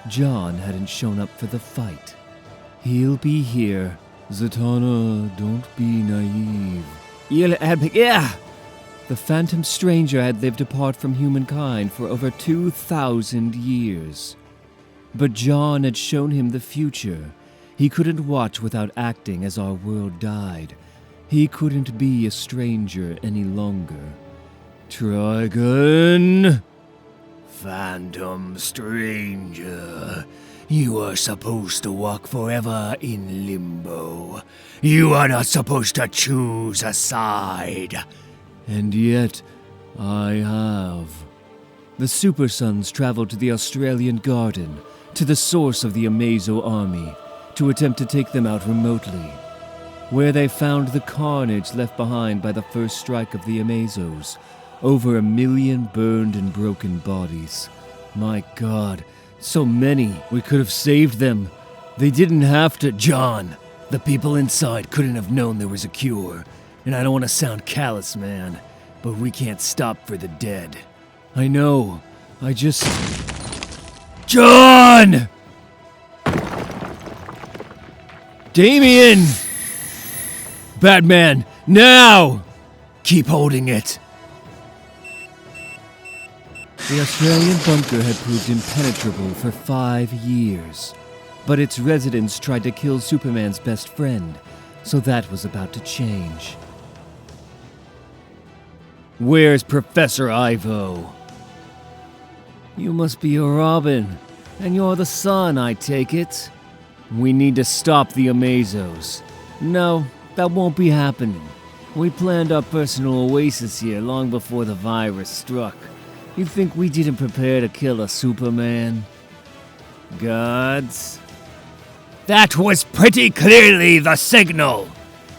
Jon hadn't shown up for the fight. He'll be here. Zatanna, don't be naive. Yeah! The Phantom Stranger had lived apart from humankind for over 2,000 years. But Jon had shown him the future. He couldn't watch without acting as our world died. He couldn't be a stranger any longer. Trigon! Phantom Stranger, you are supposed to walk forever in limbo. You are not supposed to choose a side. And yet, I have. The Super Sons traveled to the Australian Garden, to the source of the Amazo army, to attempt to take them out remotely, where they found the carnage left behind by the first strike of the Amazos, over 1 million burned and broken bodies. My God, so many. We could have saved them. They didn't have to. Jon, the people inside couldn't have known there was a cure. And I don't want to sound callous, man, but we can't stop for the dead. I know. I just... Jon! Damian! Batman, now! Keep holding it. The Australian bunker had proved impenetrable for 5 years, but its residents tried to kill Superman's best friend, so that was about to change. Where's Professor Ivo? You must be a Robin, and you're the Sun, I take it. We need to stop the Amazos. No, that won't be happening. We planned our personal oasis here long before the virus struck. You think we didn't prepare to kill a Superman? Gods? That was pretty clearly the signal.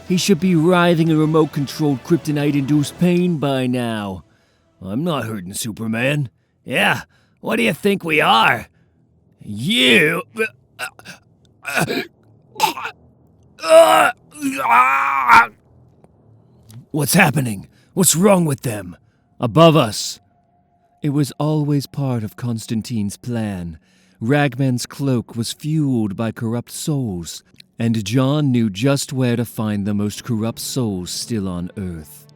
He should be writhing in remote-controlled kryptonite-induced pain by now. I'm not hurting Superman. Yeah, what do you think we are? You... What's happening? What's wrong with them? Above us. It was always part of Constantine's plan. Ragman's cloak was fueled by corrupt souls, and Jon knew just where to find the most corrupt souls still on Earth.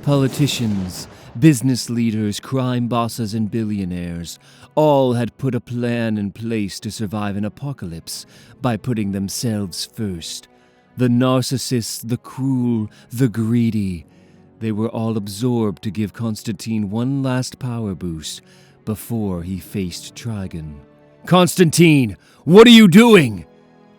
Politicians, business leaders, crime bosses, and billionaires all had put a plan in place to survive an apocalypse by putting themselves first. The narcissists, the cruel, the greedy. They were all absorbed to give Constantine one last power boost before he faced Trigon. Constantine, what are you doing?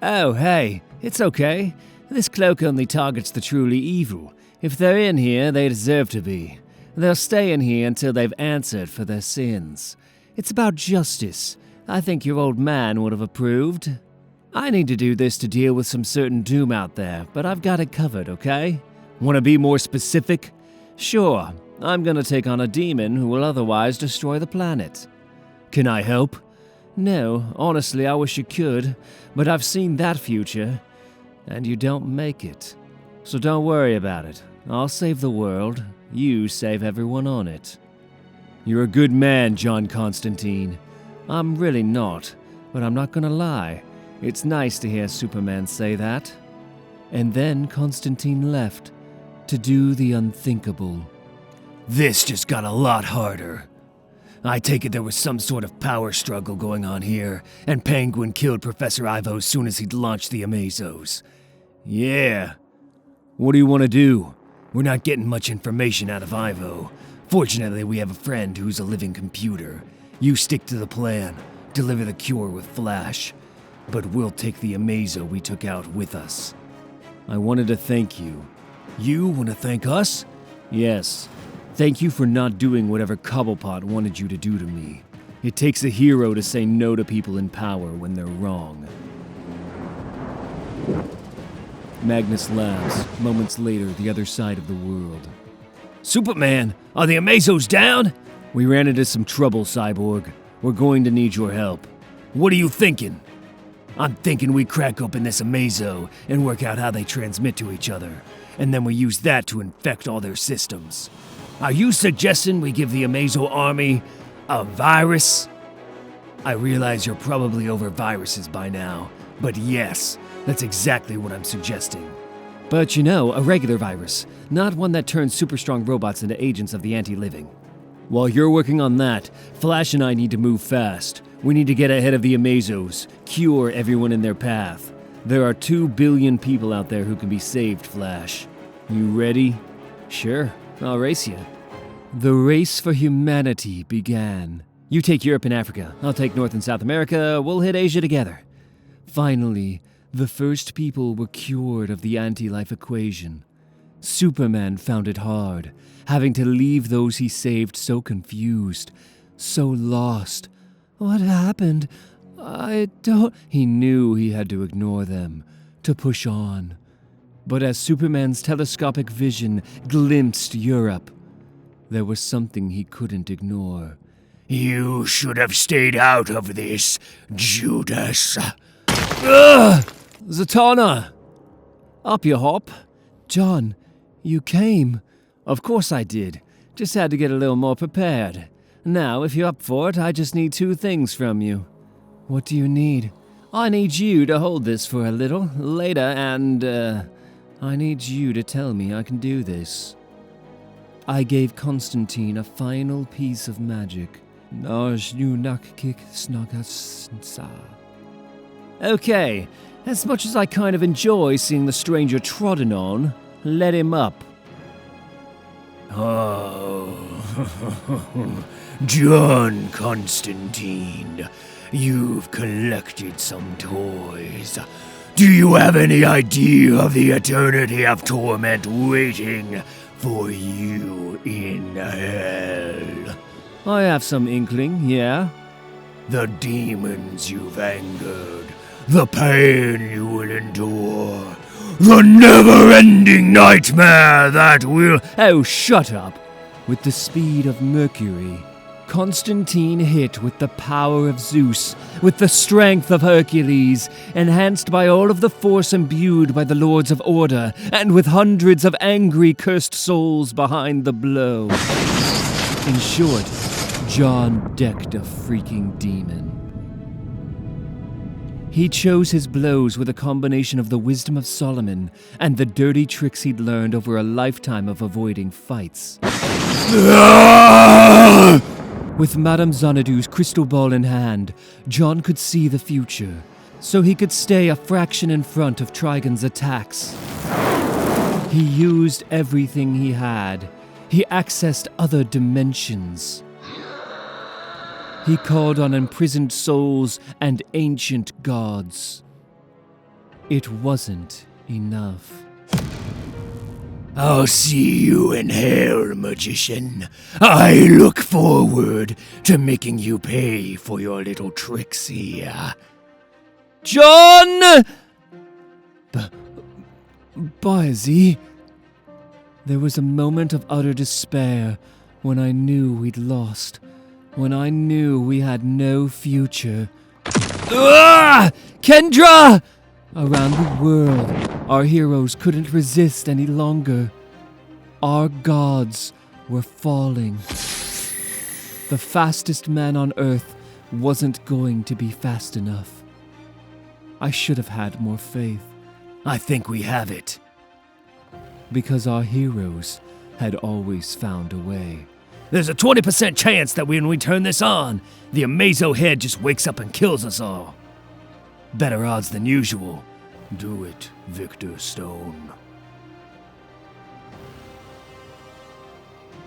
Oh, hey, it's okay. This cloak only targets the truly evil. If they're in here, they deserve to be. They'll stay in here until they've answered for their sins. It's about justice. I think your old man would have approved. I need to do this to deal with some certain doom out there, but I've got it covered, okay? Want to be more specific? Sure, I'm gonna take on a demon who will otherwise destroy the planet. Can I help? No, honestly, I wish you could, but I've seen that future, and you don't make it. So don't worry about it. I'll save the world. You save everyone on it. You're a good man, Jon Constantine. I'm really not, but I'm not gonna lie. It's nice to hear Superman say that. And then Constantine left, to do the unthinkable. This just got a lot harder. I take it there was some sort of power struggle going on here, and Penguin killed Professor Ivo as soon as he'd launched the Amazos. Yeah. What do you want to do? We're not getting much information out of Ivo. Fortunately, we have a friend who's a living computer. You stick to the plan. Deliver the cure with Flash. But we'll take the Amazo we took out with us. I wanted to thank you. You want to thank us? Yes. Thank you for not doing whatever Cobblepot wanted you to do to me. It takes a hero to say no to people in power when they're wrong. Magnus laughs. Moments later, the other side of the world. Superman, are the Amazos down? We ran into some trouble, Cyborg. We're going to need your help. What are you thinking? I'm thinking we crack open this Amazo and work out how they transmit to each other, and then we use that to infect all their systems. Are you suggesting we give the Amazo army a virus? I realize you're probably over viruses by now, but yes, that's exactly what I'm suggesting. But you know, a regular virus, not one that turns super strong robots into agents of the anti-living. While you're working on that, Flash and I need to move fast. We need to get ahead of the Amazos, cure everyone in their path. There are 2 billion people out there who can be saved, Flash. You ready? Sure, I'll race you. The race for humanity began. You take Europe and Africa, I'll take North and South America, we'll hit Asia together. Finally, the first people were cured of the anti-life equation. Superman found it hard, having to leave those he saved so confused, so lost. What happened? I don't... He knew he had to ignore them, to push on. But as Superman's telescopic vision glimpsed Europe, there was something he couldn't ignore. You should have stayed out of this, Judas. Zatanna! Up you hop. Jon, you came. Of course I did. Just had to get a little more prepared. Now, if you're up for it, I just need 2 things from you. What do you need? I need you to hold this for a little later, and, I need you to tell me I can do this. I gave Constantine a final piece of magic. Okay, as much as I kind of enjoy seeing the stranger trodden on, let him up. Oh, Jon Constantine, you've collected some toys. Do you have any idea of the eternity of torment waiting for you in hell? I have some inkling, yeah? The demons you've angered, the pain you will endure, the never-ending nightmare that will... Oh, shut up! With the speed of Mercury, Constantine hit with the power of Zeus, with the strength of Hercules, enhanced by all of the force imbued by the Lords of Order, and with hundreds of angry, cursed souls behind the blow. In short, Jon decked a freaking demon. He chose his blows with a combination of the wisdom of Solomon and the dirty tricks he'd learned over a lifetime of avoiding fights. With Madame Xanadu's crystal ball in hand, Jon could see the future, so he could stay a fraction in front of Trigon's attacks. He used everything he had. He accessed other dimensions. He called on imprisoned souls and ancient gods. It wasn't enough. I'll see you in hell, magician. I look forward to making you pay for your little tricks here. Jon! Baezi. There was a moment of utter despair when I knew we'd lost. When I knew we had no future. Kendra! Around the world, our heroes couldn't resist any longer. Our gods were falling. The fastest man on Earth wasn't going to be fast enough. I should have had more faith. I think we have it. because our heroes had always found a way. There's a 20% chance that when we turn this on, the Amazo head just wakes up and kills us all. Better odds than usual. Do it, Victor Stone.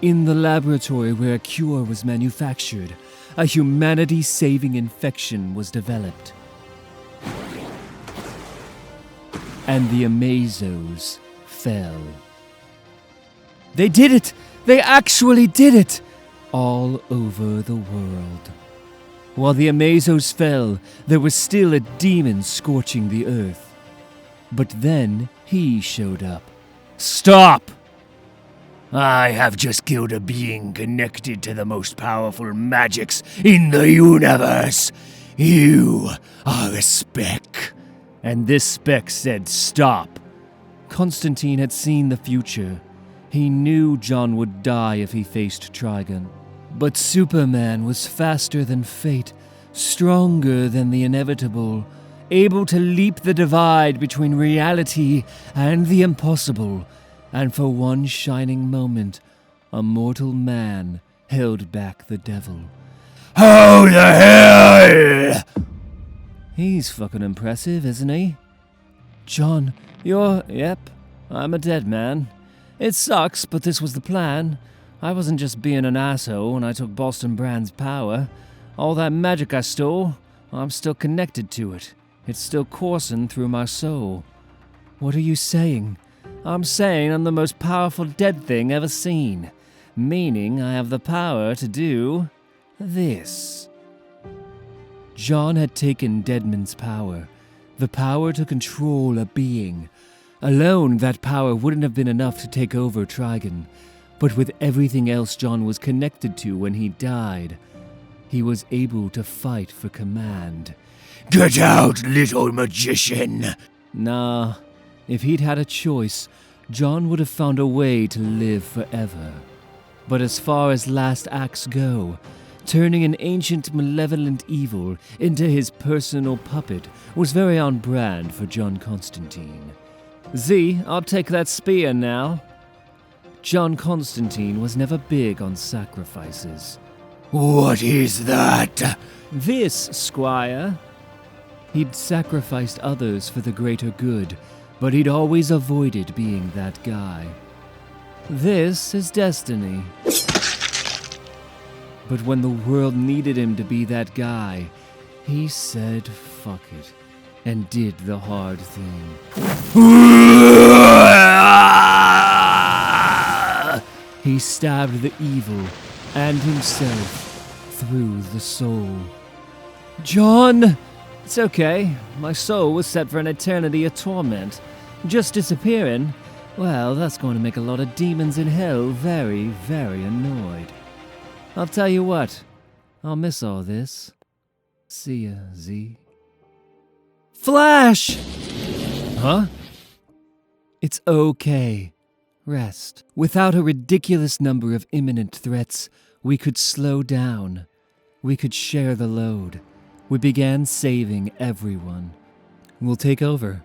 In the laboratory where a cure was manufactured, a humanity-saving infection was developed. And the Amazos fell. They did it! They actually did it! All over the world. While the Amazos fell, there was still a demon scorching the earth. But then he showed up. Stop! I have just killed a being connected to the most powerful magics in the universe. You are a speck. And this speck said stop. Constantine had seen the future. He knew Jon would die if he faced Trigon. But Superman was faster than fate, stronger than the inevitable, able to leap the divide between reality and the impossible, and for one shining moment, a mortal man held back the devil. How the hell? He's fucking impressive, isn't he? Jon, yep, I'm a dead man. It sucks, but this was the plan. I wasn't just being an asshole when I took Boston Brand's power. All that magic I stole, I'm still connected to it. It's still coursing through my soul. What are you saying? I'm saying I'm the most powerful dead thing ever seen. Meaning I have the power to do this. Jon had taken Deadman's power. The power to control a being. Alone, that power wouldn't have been enough to take over Trigon. But with everything else Jon was connected to when he died, he was able to fight for command. Get out, little magician! Nah, if he'd had a choice, Jon would have found a way to live forever. But as far as last acts go, turning an ancient malevolent evil into his personal puppet was very on brand for Jon Constantine. Z, I'll take that spear now. Jon Constantine was never big on sacrifices. What is that? This, Squire. He'd sacrificed others for the greater good, but he'd always avoided being that guy. This is destiny. But when the world needed him to be that guy, he said fuck it, and did the hard thing. He stabbed the evil and himself through the soul. Jon! It's okay. My soul was set for an eternity of torment. Just disappearing? Well, that's going to make a lot of demons in hell very, very annoyed. I'll tell you what. I'll miss all this. See ya, Z. Flash! Huh? It's okay. Rest. Without a ridiculous number of imminent threats, we could slow down. We could share the load. We began saving everyone. We'll take over.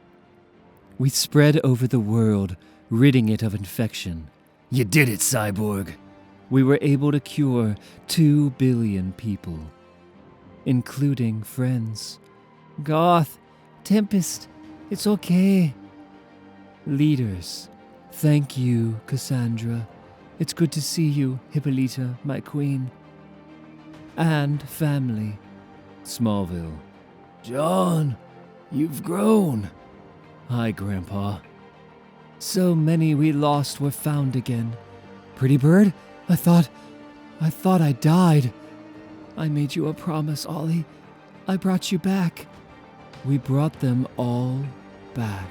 We spread over the world, ridding it of infection. You did it, Cyborg. We were able to cure 2 billion people, including friends. Goth, Tempest, it's okay. Leaders, thank you, Cassandra. It's good to see you, Hippolyta, my queen. And family, Smallville. Jon, you've grown. Hi, Grandpa. So many we lost were found again. Pretty bird, I thought I died. I made you a promise, Ollie. I brought you back. We brought them all back.